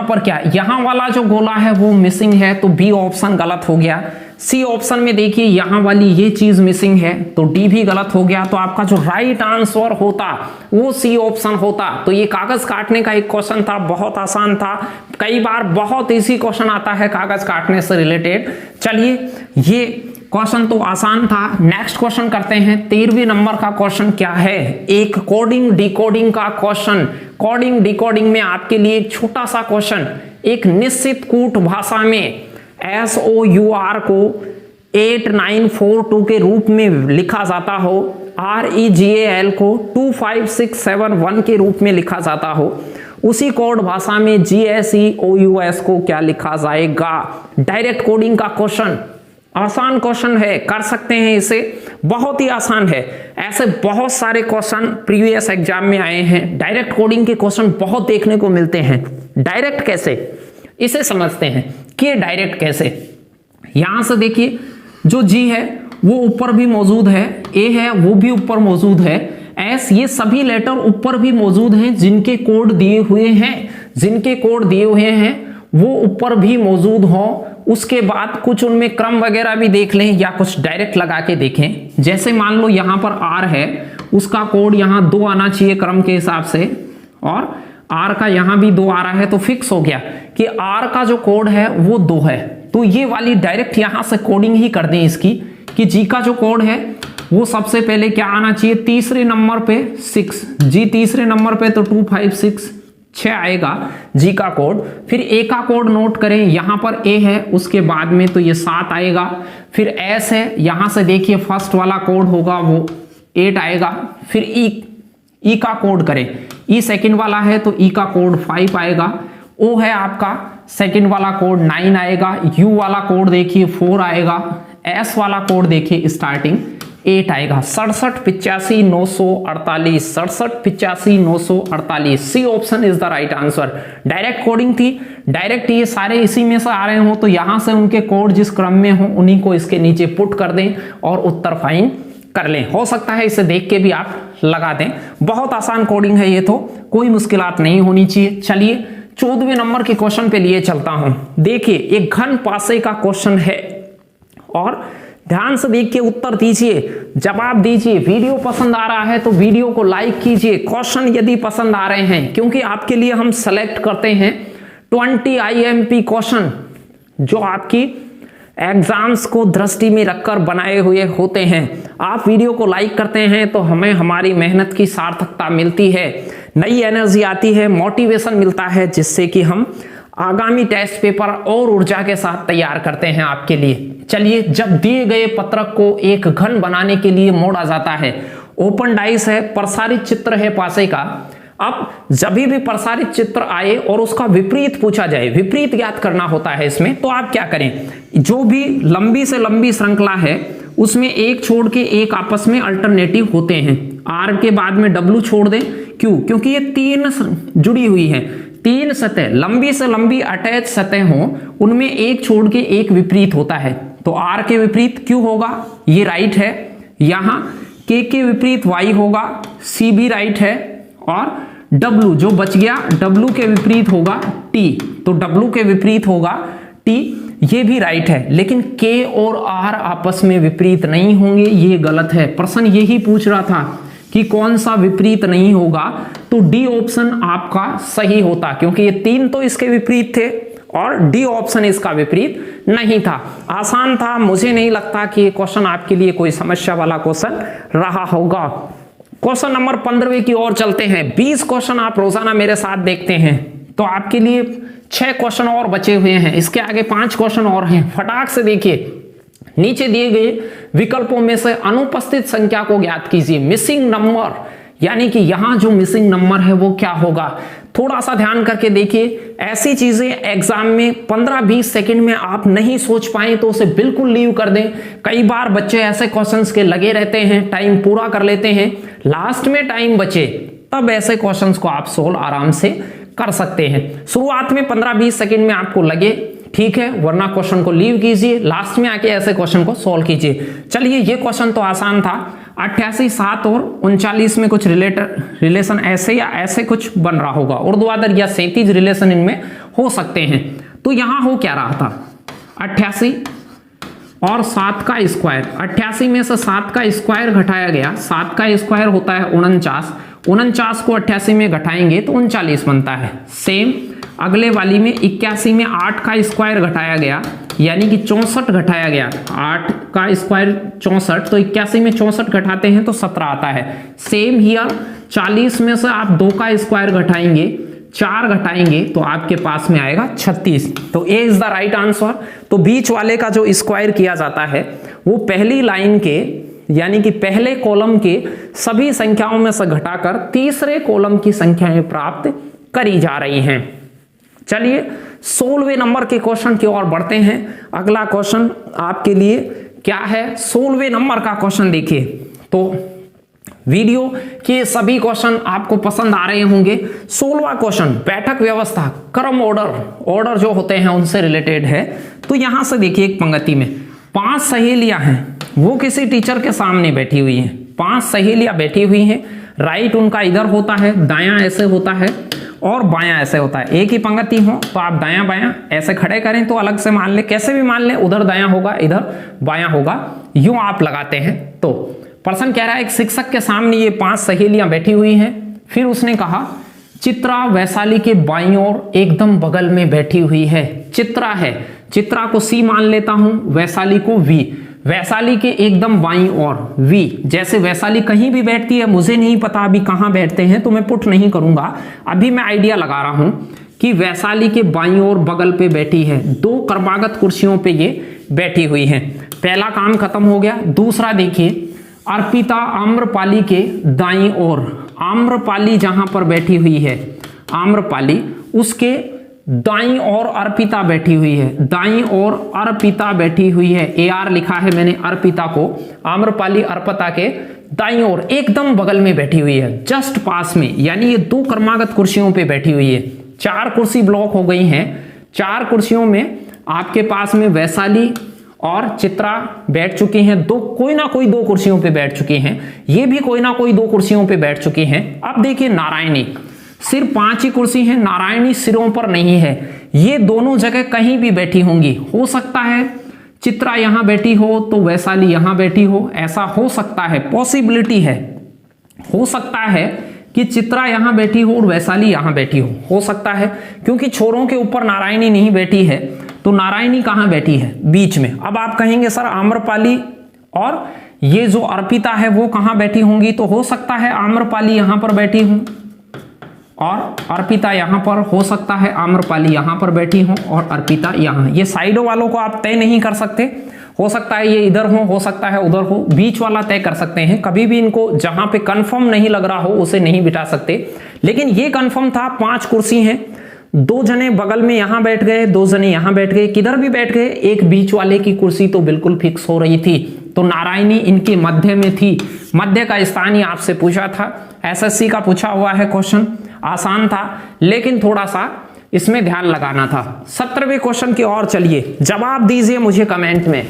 पर क्या, यहां वाला जो गोला है वो मिसिंग है, तो बी ऑप्शन गलत हो गया। सी ऑप्शन में देखिए यहां वाली ये चीज मिसिंग है, तो डी भी गलत हो गया। तो आपका जो राइट आंसर होता वो सी ऑप्शन होता। तो ये कागज काटने का एक क्वेश्चन था, बहुत आसान था। कई बार बहुत इजी क्वेश्चन आता है कागज काटने से रिलेटेड। चलिए ये क्वेश्चन तो आसान था। नेक्स्ट क्वेश्चन करते हैं। 13वें नंबर का क्वेश्चन क्या है, एक कोडिंग डिकोडिंग का क्वेश्चन। कोडिंग डिकोडिंग में आपके लिए एक छोटा सा क्वेश्चन, एक निश्चित कूट भाषा में SOUR को 8942 के रूप में लिखा जाता हो, REGAL को 25671 के रूप में लिखा जाता हो, उसी कोड भाषा में GSEOUS को क्या लिखा जाएगा। डायरेक्ट कोडिंग का क्वेश्चन, आसान क्वेश्चन है, कर सकते हैं इसे, बहुत ही आसान है। ऐसे बहुत सारे क्वेश्चन प्रीवियस एग्जाम में आए हैं। डायरेक्ट कोडिंग के क्वेश्चन बहुत देखने को मिलते हैं। डायरेक्ट कैसे, इसे समझते हैं कि डायरेक्ट कैसे। यहां से देखिए जो G है वो ऊपर भी मौजूद है, A है वो भी ऊपर मौजूद है, S, ये सभी लेटर ऊपर भी मौजूद हैं जिनके कोड दिए हुए हैं वो ऊपर भी मौजूद हो। उसके बाद कुछ उनमें क्रम वगैरह भी देख लें या कुछ डायरेक्ट लगा के देखें। जैसे मान लो यहां पर R है, उसका कोड यहां 2 आना चाहिए क्रम के हिसाब से, और R का यहां भी 2 आ रहा है, तो फिक्स हो गया कि R का जो कोड है वो 2 है। तो ये वाली डायरेक्ट यहां से कोडिंग ही कर दें इसकी कि G का जो कोड है वो सबसे पहले क्या आना चाहिए, तीसरे नंबर पे 6, G तीसरे नंबर पे तो 256 आएगा G का कोड। फिर A का कोड नोट करें, यहां पर A है उसके बाद में तो ये 7 आएगा। फिर S है, यहां से देखिए फर्स्ट वाला कोड होगा वो 8 आएगा। फिर E का कोड करें, E सेकंड वाला है तो E का कोड 5 आएगा। O है आपका सेकंड वाला कोड 9 आएगा। U वाला कोड देखिए 4 आएगा। S वाला कोड देखिए स्टार्टिंग 8 आएगा। 67 85 948, 67 85 948, C option is the right answer. Direct coding थी, डायरेक्ट ये सारे इसी में से आ रहे हो तो यहां से उनके कोड जिस क्रम में हो उन्हीं को इसके नीचे पुट कर दें और उत्तर फाइंड कर लें। हो सकता है इसे देख के भी आप लगा दें। बहुत आसान कोडिंग है ये, तो कोई मुश्किलात नहीं होनी चाहिए। चलिए 14वें नंबर के क्वेश्चन पे लिए चलता हूं। देखिए एक घन पासे का क्वेश्चन है और ध्यान से देख के उत्तर दीजिए, जवाब दीजिए। वीडियो पसंद आ रहा है तो वीडियो को लाइक कीजिए। क्वेश्चन यदि पसंद आ रहे हैं, क्योंकि आपके लिए हम सेलेक्ट करते हैं 20 IMP क्वेश्चन जो आपकी एग्जाम्स को दृष्टि में रखकर बनाए हुए होते हैं। आप वीडियो को लाइक करते हैं तो हमें हमारी मेहनत की सार्थकता मिलती है, नई एनर्जी आती है, मोटिवेशन मिलता है, जिससे कि हम आगामी टेस्ट पेपर और ऊर्जा के साथ तैयार करते हैं आपके लिए। चलिए, जब दिए गए पत्रक को एक घन बनाने के लिए मोड़ा जाता है, ओपन डाइस है, प्रसारित चित्र है पासे का। अब जब भी प्रसारित चित्र आए और उसका विपरीत पूछा जाए, विपरीत ज्ञात करना होता है इसमें, तो आप क्या करें, जो भी लंबी से लंबी श्रृंखला है उसमें एक छोड़ के एक आपस में अल्टरनेटिव होते हैं। आर के बाद में डब्ल्यू छोड़ दें, क्यों? क्योंकि ये 3 जुड़ी हुई है, 3 सतह लंबी से लंबी अटैच सतह हो, उनमें एक छोड़ के एक विपरीत होता है। तो आर के विपरीत क्यू होगा, ये राइट है। यहां के विपरीत वाई होगा, सी भी राइट है। और डब्ल्यू जो बच गया, डब्ल्यू के विपरीत होगा टी, तो डब्ल्यू के विपरीत होगा टी, ये भी राइट है। लेकिन के और आर आपस में विपरीत नहीं होंगे, ये गलत है। प्रश्न यही पूछ रहा था कि कौन सा विपरीत नहीं होगा, तो डी ऑप्शन आपका सही होता, क्योंकि ये 3 तो इसके विपरीत थे और डी ऑप्शन इसका विपरीत नहीं था। आसान था, मुझे नहीं लगता कि ये क्वेश्चन आपके लिए कोई समस्या वाला क्वेश्चन रहा होगा। क्वेश्चन नंबर 15वें की ओर चलते हैं। 20 क्वेश्चन आप रोजाना मेरे साथ देखते हैं, तो आपके लिए 6 क्वेश्चन और बचे हुए हैं, इसके आगे 5 क्वेश्चन और हैं। फटाक से देखिए, नीचे दिए गए विकल्पों में से अनुपस्थित संख्या को ज्ञात कीजिए। मिसिंग नंबर, यानी कि यहां जो मिसिंग नंबर है वो क्या होगा, थोड़ा सा ध्यान करके देखिए। ऐसी चीजें एग्जाम में 15-20 सेकंड में आप नहीं सोच पाए तो उसे बिल्कुल लीव कर दें। कई बार बच्चे ऐसे क्वेश्चंस के लगे रहते हैं, टाइम पूरा कर लेते हैं, लास्ट में टाइम बचे तब ऐसे क्वेश्चंस को आप सोल्व आराम से कर सकते हैं। शुरुआत में 15-20 सेकंड में आपको लगे ठीक है, वरना क्वेश्चन को लीव कीजिए, लास्ट में आके ऐसे क्वेश्चन को सोल्व कीजिए। चलिए, ये क्वेश्चन तो आसान था। 88, 7 और 39 में कुछ रिलेशन ऐसे या ऐसे कुछ बन रहा होगा, ऊर्ध्वाधर या क्षैतिज रिलेशन इनमें हो सकते हैं। तो यहां हो क्या रहा था, 88 और 7 का स्क्वायर, 88 में से 7 का स्क्वायर घटाया गया, 7 का स्क्वायर होता है 49, 49 को 88 में घटाएंगे तो 39 बनता है। सेम अगले वाली में 81 में 8 का स्क्वायर घटाया गया, यानी कि 64 घटाया गया, 8 का स्क्वायर 64, तो 81 में 64 घटाते हैं तो 17 आता है। सेम हियर 40 में से आप 2 का स्क्वायर घटाएंगे, 4 घटाएंगे तो आपके पास में आएगा 36, तो ए इज द राइट आंसर। तो बीच वाले का जो स्क्वायर किया जाता है वो पहली लाइन के, यानी कि पहले कॉलम के सभी संख्याओं में से घटाकर तीसरे कॉलम की संख्याएं प्राप्त करी जा रही हैं। चलिए 16वें नंबर के क्वेश्चन की ओर बढ़ते हैं। अगला क्वेश्चन आपके लिए क्या है, 16वें नंबर का क्वेश्चन देखिए। तो वीडियो के सभी क्वेश्चन आपको पसंद आ रहे होंगे। 16वां क्वेश्चन बैठक व्यवस्था, क्रम ऑर्डर जो होते हैं उनसे रिलेटेड है। तो यहां से देखिए, एक पंक्ति में 5 सहेलियां हैं, वो किसी टीचर के सामने बैठी हुई हैं। 5 सहेलियां बैठी हुई हैं, राइट उनका इधर होता है, दायां ऐसे होता है और बायां ऐसे होता है। एक ही पंक्ति हो तो आप दायां बायां ऐसे खड़े करें तो अलग से मान ले, कैसे भी मान ले, उधर दायां होगा इधर बायां होगा, यूं आप लगाते हैं। तो प्रश्न कह रहा है, एक शिक्षक के सामने ये 5 सहेलियां बैठी हुई हैं। फिर उसने कहा चित्रा वैशाली के बाईं ओर एकदम बगल में बैठी हुई है। चित्रा है, चित्रा को सी मान लेता हूं, वैशाली को वी, वैशाली के एकदम बाईं ओर वी। जैसे वैशाली कहीं भी बैठती है, मुझे नहीं पता अभी कहां बैठते हैं तो मैं पुट नहीं करूंगा, अभी मैं आइडिया लगा रहा हूं कि वैशाली के बाईं ओर बगल पे बैठी है। 2 क्रमागत कुर्सियों पे ये बैठी हुई है। पहला काम खत्म हो गया। दूसरा देखिए, अर्पिता आम्रपाली के दाईं ओर, आम्रपाली जहां पर बैठी हुई है, आम्रपाली उसके दाईं ओर अर्पिता बैठी हुई है, दाईं ओर अर्पिता बैठी हुई है, AR लिखा है मैंने अर्पिता को, आम्रपाली अर्पिता के दाईं ओर एकदम बगल में बैठी हुई है, जस्ट पास में, यानी ये 2 क्रमागत कुर्सियों पे बैठी हुई है। 4 कुर्सी ब्लॉक हो गई हैं, 4 कुर्सियों में आपके पास में वैशाली और चित्रा बैठ चुकी हैं, कोई ना कोई 2 कुर्सियों पे बैठ चुकी हैं, ये भी कोई ना कोई 2 कुर्सियों पे बैठ चुकी हैं। अब देखिए नारायणी, सिर्फ 5 ही कुर्सी हैं, नारायणी सिरों पर नहीं है, ये दोनों जगह कहीं भी बैठी होंगी। हो सकता है चित्रा यहां बैठी हो तो वैशाली यहां बैठी हो, ऐसा हो सकता है, पॉसिबिलिटी है। हो सकता है कि चित्रा यहां बैठी हो और वैशाली यहां बैठी हो सकता है, क्योंकि छोरों के ऊपर नारायणी नहीं बैठी है, तो नारायणी कहां बैठी है? बीच में। अब आप कहेंगे सर आम्रपाली और ये जो अर्पिता है वो कहां बैठी होंगी? तो हो सकता है आम्रपाली यहां पर बैठी हूं और अर्पिता यहां पर, हो सकता है आम्रपाली यहां पर बैठी हो और अर्पिता यहां। ये साइडों वालों को आप तय नहीं कर सकते, हो सकता है ये इधर हो सकता है उधर हो, बीच वाला तय कर सकते हैं। कभी भी इनको जहां पे कंफर्म नहीं लग रहा हो उसे नहीं बिठा सकते, लेकिन ये कंफर्म था 5 कुर्सी हैं, 2 जने बगल में यहां बैठ गए, 2 जने यहां बैठ गए, किधर भी बैठ गए, एक बीच वाले की कुर्सी तो बिल्कुल फिक्स हो रही थी। तो नारायणी इनके मध्य में थी, मध्य का स्थान ही आपसे पूछा था, SSC का पूछा हुआ है क्वेश्चन, आसान था, लेकिन थोड़ा सा इसमें ध्यान लगाना था। 17वें क्वेश्चन की ओर चलिए, जवाब दीजिए मुझे कमेंट में।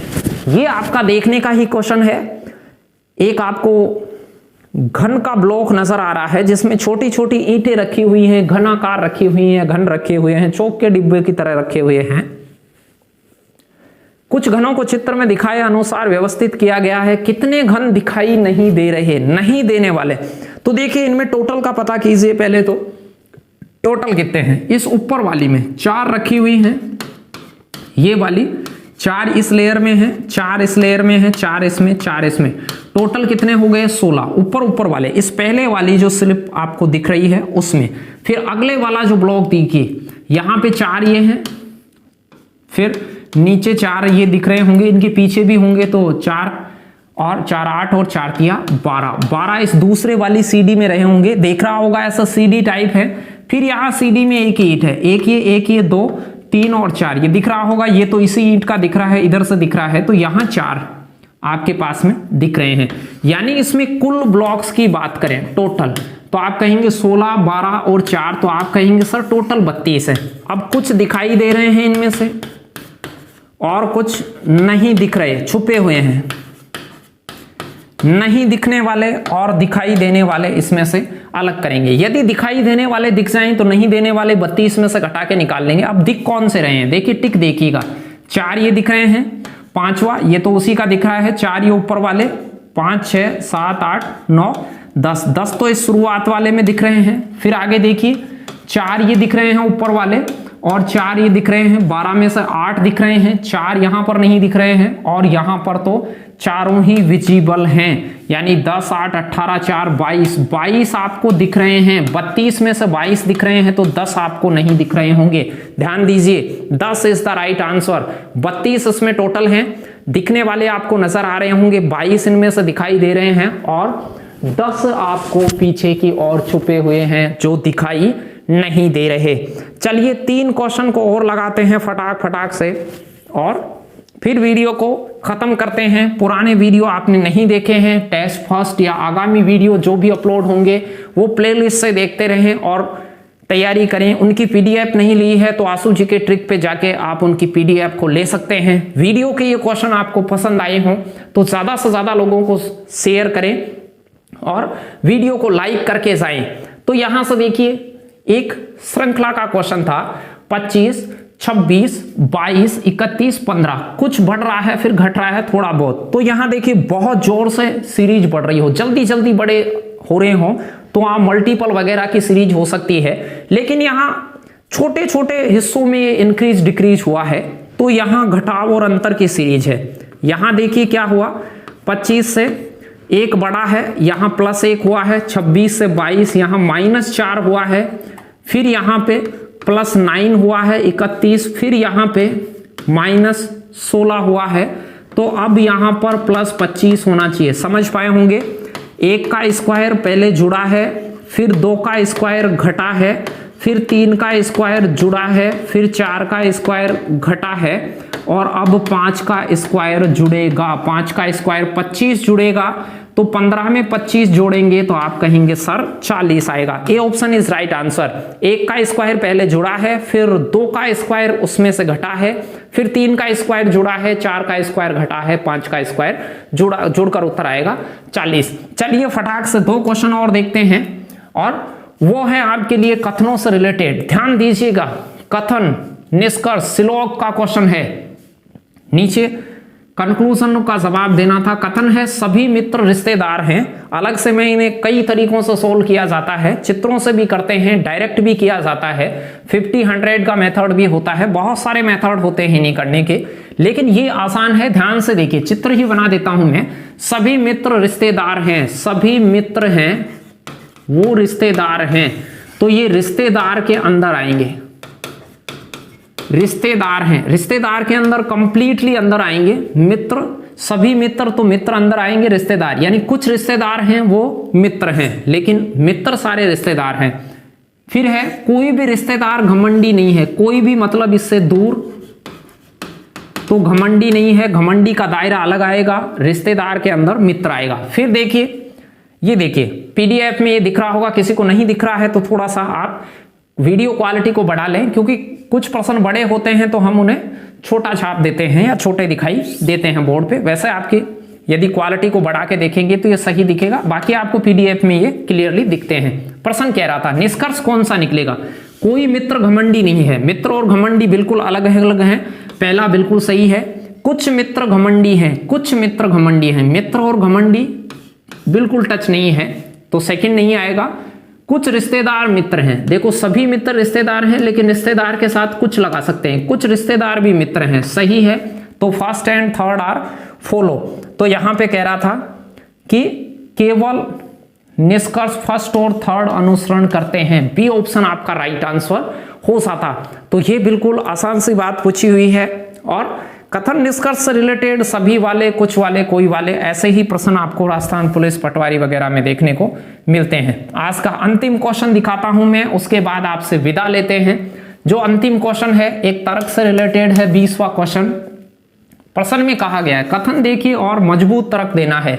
ये आपका देखने का ही क्वेश्चन है। एक आपको घन का ब्लॉक नजर आ रहा है जिसमें छोटी छोटी ईंटें रखी हुई हैं, घनाकार रखी हुई हैं, घन रखे हुए हैं, चौक के डिब्बे की तरह रखे हुए हैं। कुछ घनों को चित्र में दिखाए अनुसार व्यवस्थित किया गया है। कितने घन दिखाई नहीं दे रहे, नहीं देने वाले? तो देखिए इनमें टोटल का पता कीजिए पहले, तो टोटल कितने हैं? इस ऊपर वाली में 4 रखी हुई हैं, ये वाली 4 इस लेयर में है, 4 इस लेयर में है, 4 इसमें, 4 इसमें, टोटल कितने हो गए? 16 ऊपर वाले। इस पहले वाली जो स्लिप आपको दिख रही है उसमें, फिर अगले वाला जो ब्लॉक देखिए यहां पे 4 ये हैं, फिर नीचे 4 ये दिख रहे होंगे, इनके पीछे भी होंगे, तो 4 और 4 8 और 4 तिया 12 इस दूसरे वाली सीडी में रहे होंगे, देख रहा होगा ऐसा सीडी टाइप है। फिर यहाँ सीडी में एक ईंट है, एक ये 2 3 और 4 ये दिख रहा होगा, ये तो इसी ईंट का दिख रहा है, इधर से दिख रहा है, तो यहाँ 4 आपके पास में दिख रहे हैं। यानी इसमें कुल ब्लॉक्स की बात करें टोटल, तो आप कहेंगे 16 12 और 4, तो आप कहेंगे सर टोटल 32 है। अब कुछ दिखाई दे रहे हैं इनमें से और कुछ नहीं दिख रहे, छुपे हुए हैं। नहीं दिखने वाले और दिखाई देने वाले इसमें से अलग करेंगे। यदि दिखाई देने वाले दिख जाएं तो नहीं देने वाले 32 में से घटा के निकाल लेंगे। अब दिख कौन से रहे हैं? देखिए टिक देखिएगा, 4 ये दिख रहे हैं, 5वां ये तो उसी का दिख रहा है, 4 ये ऊपर वाले, 5 6 7 8 9 10 तो इस शुरुआत वाले में दिख रहे हैं। फिर आगे देखिए 4 ये दिख रहे हैं ऊपर वाले और 4 ये दिख रहे हैं, 12 में से 8 दिख रहे हैं, 4 यहां पर नहीं दिख रहे हैं और यहां पर तो चारों ही विजिबल हैं, यानी 10 8 18 4 22 आपको दिख रहे हैं। 32 में से 22 दिख रहे हैं तो 10 आपको नहीं दिख रहे होंगे। ध्यान दीजिए 10 इज द राइट आंसर। 32 इसमें टोटल हैं, दिखने वाले आपको नजर आ रहे होंगे, 22 इनमें से दिखाई दे रहे हैं और 10 आपको पीछे की ओर छुपे हुए हैं जो दिखाई नहीं दे रहे। चलिए 3 क्वेश्चन को और लगाते हैं फटाक से और फिर वीडियो को खत्म करते हैं। पुराने वीडियो आपने नहीं देखे हैं, टेस्ट फर्स्ट या आगामी वीडियो जो भी अपलोड होंगे वो प्लेलिस्ट से देखते रहें और तैयारी करें। उनकी PDF नहीं ली है तो आंसू जी के ट्रिक पे जाके आप उनकी PDF को ले सकते हैं। वीडियो के ये क्वेश्चन आपको पसंद आए हों तो ज्यादा से ज्यादा लोगों को शेयर करें और वीडियो को लाइक करके जाएं। तो यहां से देखिए एक श्रृंखला का क्वेश्चन था, 25 26 22 31 15, कुछ बढ़ रहा है फिर घट रहा है थोड़ा बहुत। तो यहां देखिए बहुत जोर से सीरीज बढ़ रही हो, जल्दी बड़े हो रहे हो तो आप मल्टीपल वगैरह की सीरीज हो सकती है, लेकिन यहां छोटे छोटे हिस्सों में इंक्रीज डिक्रीज हुआ है तो यहां घटाव और अंतर की सीरीज है। यहां देखिए क्या हुआ, 25 से 1 बड़ा है, यहां +1 हुआ है, 26 से 22 यहां -4 हुआ है, फिर यहां पे +9 हुआ है 31, फिर यहां पे -16 हुआ है, तो अब यहां पर +25 होना चाहिए। समझ पाए होंगे, 1 का स्क्वायर पहले जुड़ा है, फिर 2 का स्क्वायर घटा है, फिर 3 का स्क्वायर जुड़ा है, फिर 4 का स्क्वायर घटा है और अब 5 का स्क्वायर जुड़ेगा। 5 का स्क्वायर 25 जुड़ेगा, तो 15 में 25 जोड़ेंगे तो आप कहेंगे सर 40 आएगा। A option is right answer. 1 का स्क्वायर पहले जुड़ा है, फिर 2 का स्क्वायर उसमें से घटा है, फिर 3 का स्क्वायर जुड़ा है, 4 का स्क्वायर घटा है, 5 का स्क्वायर जोड़कर उत्तर आएगा 40। चलिए फटाक से 2 क्वेश्चन और देखते हैं, और वो है आपके लिए कथनों से रिलेटेड। ध्यान दीजिएगा, कथन, निष्कर्ष, श्लोक का क्वेश्चन है। नीचे कंक्लूजन का जवाब देना था। कथन है सभी मित्र रिश्तेदार हैं। अलग से मैं इन्हें कई तरीकों से सोल्व किया जाता है, चित्रों से भी करते हैं, डायरेक्ट भी किया जाता है, 50-100 का मेथड भी होता है, बहुत सारे मेथड होते हैं नहीं करने के, लेकिन ये आसान है। ध्यान से देखिए, चित्र ही बना देता हूं मैं। सभी मित्र रिश्तेदार हैं, सभी मित्र हैं वो रिश्तेदार हैं, तो ये रिश्तेदार के अंदर आएंगे। रिश्तेदार हैं, रिश्तेदार के अंदर कंप्लीटली अंदर आएंगे। मित्र, सभी मित्र तो मित्र अंदर आएंगे, रिश्तेदार यानी कुछ रिश्तेदार हैं वो मित्र हैं, लेकिन मित्र सारे रिश्तेदार हैं। फिर है कोई भी रिश्तेदार घमंडी नहीं है, कोई भी मतलब इससे दूर, तो घमंडी नहीं है, घमंडी का दायरा अलग आएगा, रिश्तेदार के अंदर मित्र आएगा। फिर देखिए, ये देखिए पीडीएफ में ये दिख रहा होगा, किसी को नहीं दिख रहा है तो थोड़ा सा आप वीडियो क्वालिटी को बढ़ा लें, क्योंकि कुछ प्रश्न बड़े होते हैं तो हम उन्हें छोटा छाप देते हैं या छोटे दिखाई देते हैं बोर्ड पे। वैसे आपकी यदि क्वालिटी को बढ़ा के देखेंगे तो ये सही दिखेगा, बाकी आपको पीडीएफ में ये क्लियरली दिखते हैं। प्रश्न कह रहा था निष्कर्ष कौन सा निकलेगा? कोई मित्र घमंडी नहीं है। मित्र और घमंडी बिल्कुल अलग अलग हैं। पहला बिल्कुल सही है। कुछ मित्र घमंडी हैं, कुछ मित्र घमंडी हैं। मित्र और घमंडी बिल्कुल टच नहीं है, तो सेकंड नहीं आएगा। कुछ रिश्तेदार मित्र हैं, देखो सभी मित्र रिश्तेदार हैं, लेकिन रिश्तेदार के साथ कुछ लगा सकते हैं, कुछ रिश्तेदार भी मित्र हैं, सही है। तो first and third are follow. तो यहां पे कह रहा था कि केवल निष्कर्ष फर्स्ट और थर्ड अनुसरण करते हैं, बी ऑप्शन आपका राइट आंसर हो सकता। तो ये बिल्कुल आसान सी बात पूछी हुई है। और कथन निष्कर्ष से रिलेटेड सभी वाले, कुछ वाले, कोई वाले, ऐसे ही प्रश्न आपको राजस्थान पुलिस, पटवारी वगैरह में देखने को मिलते हैं। आज का अंतिम क्वेश्चन दिखाता हूं मैं, उसके बाद आपसे विदा लेते हैं। जो अंतिम क्वेश्चन है एक तर्क से रिलेटेड है, 20वां क्वेश्चन। प्रश्न में कहा गया है कथन देखिए और मजबूत तर्क देना है।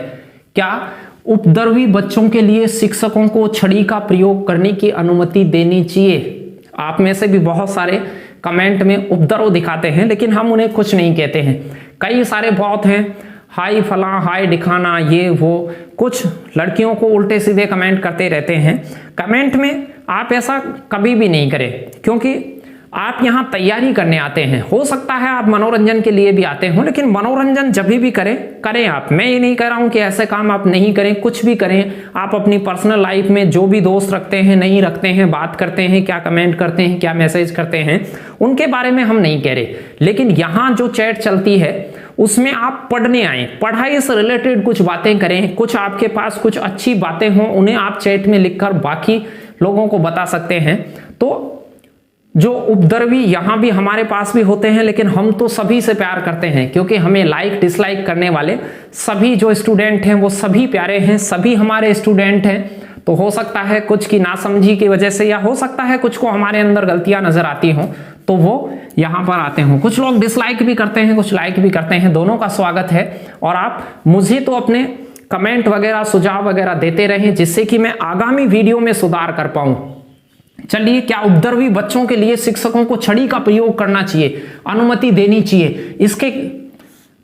क्या उपद्रवी बच्चों के लिए शिक्षकों को छड़ी का प्रयोग करने की अनुमति देनी चाहिए? आप में से भी बहुत सारे कमेंट में उपद्रव दिखाते हैं, लेकिन हम उन्हें कुछ नहीं कहते हैं। कई सारे बहुत हैं, हाई फला, हाई दिखाना, ये वो, कुछ लड़कियों को उल्टे सीधे कमेंट करते रहते हैं। कमेंट में आप ऐसा कभी भी नहीं करें, क्योंकि आप यहाँ तैयारी करने आते हैं। हो सकता है आप मनोरंजन के लिए भी आते हो, लेकिन मनोरंजन जब भी करें आप। मैं ये नहीं कह रहा हूं कि ऐसे काम आप नहीं करें, कुछ भी करें। आप अपनी पर्सनल लाइफ में जो भी दोस्त रखते हैं, नहीं रखते हैं, बात करते हैं, क्या कमेंट करते हैं, क्या मैसेज करते हैं, उनके बारे में हम नहीं कह रहे। लेकिन यहाँ जो चैट चलती है उसमें आप पढ़ने आए, पढ़ाई से रिलेटेड कुछ बातें करें, कुछ आपके पास कुछ अच्छी बातें हों, उन्हें आप चैट में लिखकर बाकी लोगों को बता सकते हैं। तो जो उपद्रवी यहां भी हमारे पास भी होते हैं, लेकिन हम तो सभी से प्यार करते हैं, क्योंकि हमें लाइक डिसलाइक करने वाले सभी जो स्टूडेंट हैं वो सभी प्यारे हैं, सभी हमारे स्टूडेंट हैं। तो हो सकता है कुछ की नासमझी की वजह से, या हो सकता है कुछ को हमारे अंदर गलतियां नजर आती हों, तो वो यहां पर आते हों। कुछ लोग डिसलाइक भी करते हैं, कुछ लाइक भी करते हैं, दोनों का स्वागत है। और आप मुझे तो अपने कमेंट वगैरह, सुझाव वगैरह देते रहें, जिससे कि मैं आगामी वीडियो में सुधार कर पाऊं। चलिए, क्या उपद्रवी बच्चों के लिए शिक्षकों को छड़ी का प्रयोग करना चाहिए, अनुमति देनी चाहिए? इसके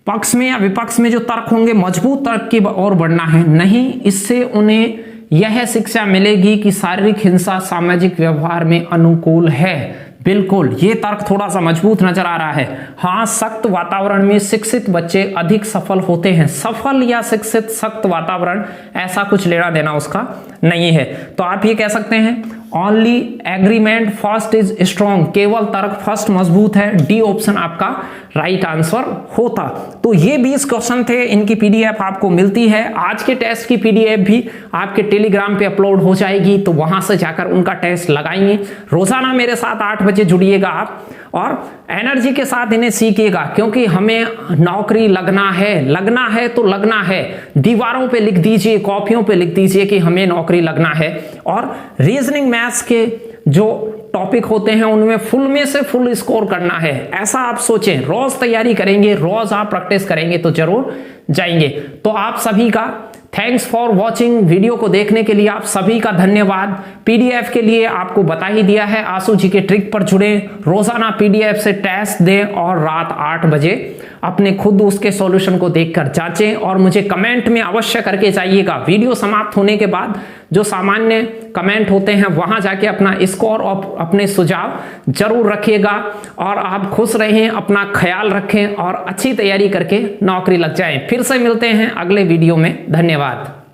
पक्ष में या विपक्ष में जो तर्क होंगे, मजबूत तर्क की ओर बढ़ना है। नहीं, इससे उन्हें यह शिक्षा मिलेगी कि शारीरिक हिंसा सामाजिक व्यवहार में अनुकूल है। बिल्कुल, ये तर्क थोड़ा सा मजबूत नजर आ रहा है। हाँ, सख्त वातावरण में शिक्षित बच्चे अधिक सफल होते हैं। सफल या शिक्षित, सख्त वातावरण, ऐसा कुछ लेना देना उसका नहीं है। तो आप ये कह सकते हैं only agreement first is strong, केवल तर्क फर्स्ट मजबूत है। डी ऑप्शन आपका राइट आंसर होता। तो ये 20 क्वेश्चन थे, इनकी पीडीएफ आपको मिलती है। आज के टेस्ट की पीडीएफ भी आपके टेलीग्राम पे अपलोड हो जाएगी, तो वहां से जाकर उनका टेस्ट लगाइए। रोजाना मेरे साथ 8 बजे जुड़िएगा आप, और एनर्जी के साथ इन्हें सीखिएगा, क्योंकि हमें नौकरी लगना है तो लगना है। दीवारों पे लिख दीजिए, कॉपियों पे लिख दीजिए कि हमें नौकरी लगना है। और रीजनिंग मैथ्स के जो टॉपिक होते हैं उनमें फुल में से फुल स्कोर करना है, ऐसा आप सोचें। रोज तैयारी करेंगे, रोज आप प्रैक्टिस करेंगे तो जरूर जाएंगे। तो आप सभी का थैंक्स फॉर वॉचिंग। वीडियो को देखने के लिए आप सभी का धन्यवाद। पीडीएफ के लिए आपको बता ही दिया है, आंसू जी के ट्रिक पर जुड़े, रोजाना पीडीएफ से टेस्ट दें और रात 8 बजे अपने खुद उसके सॉल्यूशन को देखकर जांचें और मुझे कमेंट में अवश्य करके जाइएगा। वीडियो समाप्त होने के बाद जो सामान्य कमेंट होते हैं वहां जाके अपना स्कोर और अपने सुझाव जरूर रखिएगा। और आप खुश रहें, अपना ख्याल रखें और अच्छी तैयारी करके नौकरी लग जाएं। फिर से मिलते हैं अगले वीडियो में। धन्यवाद।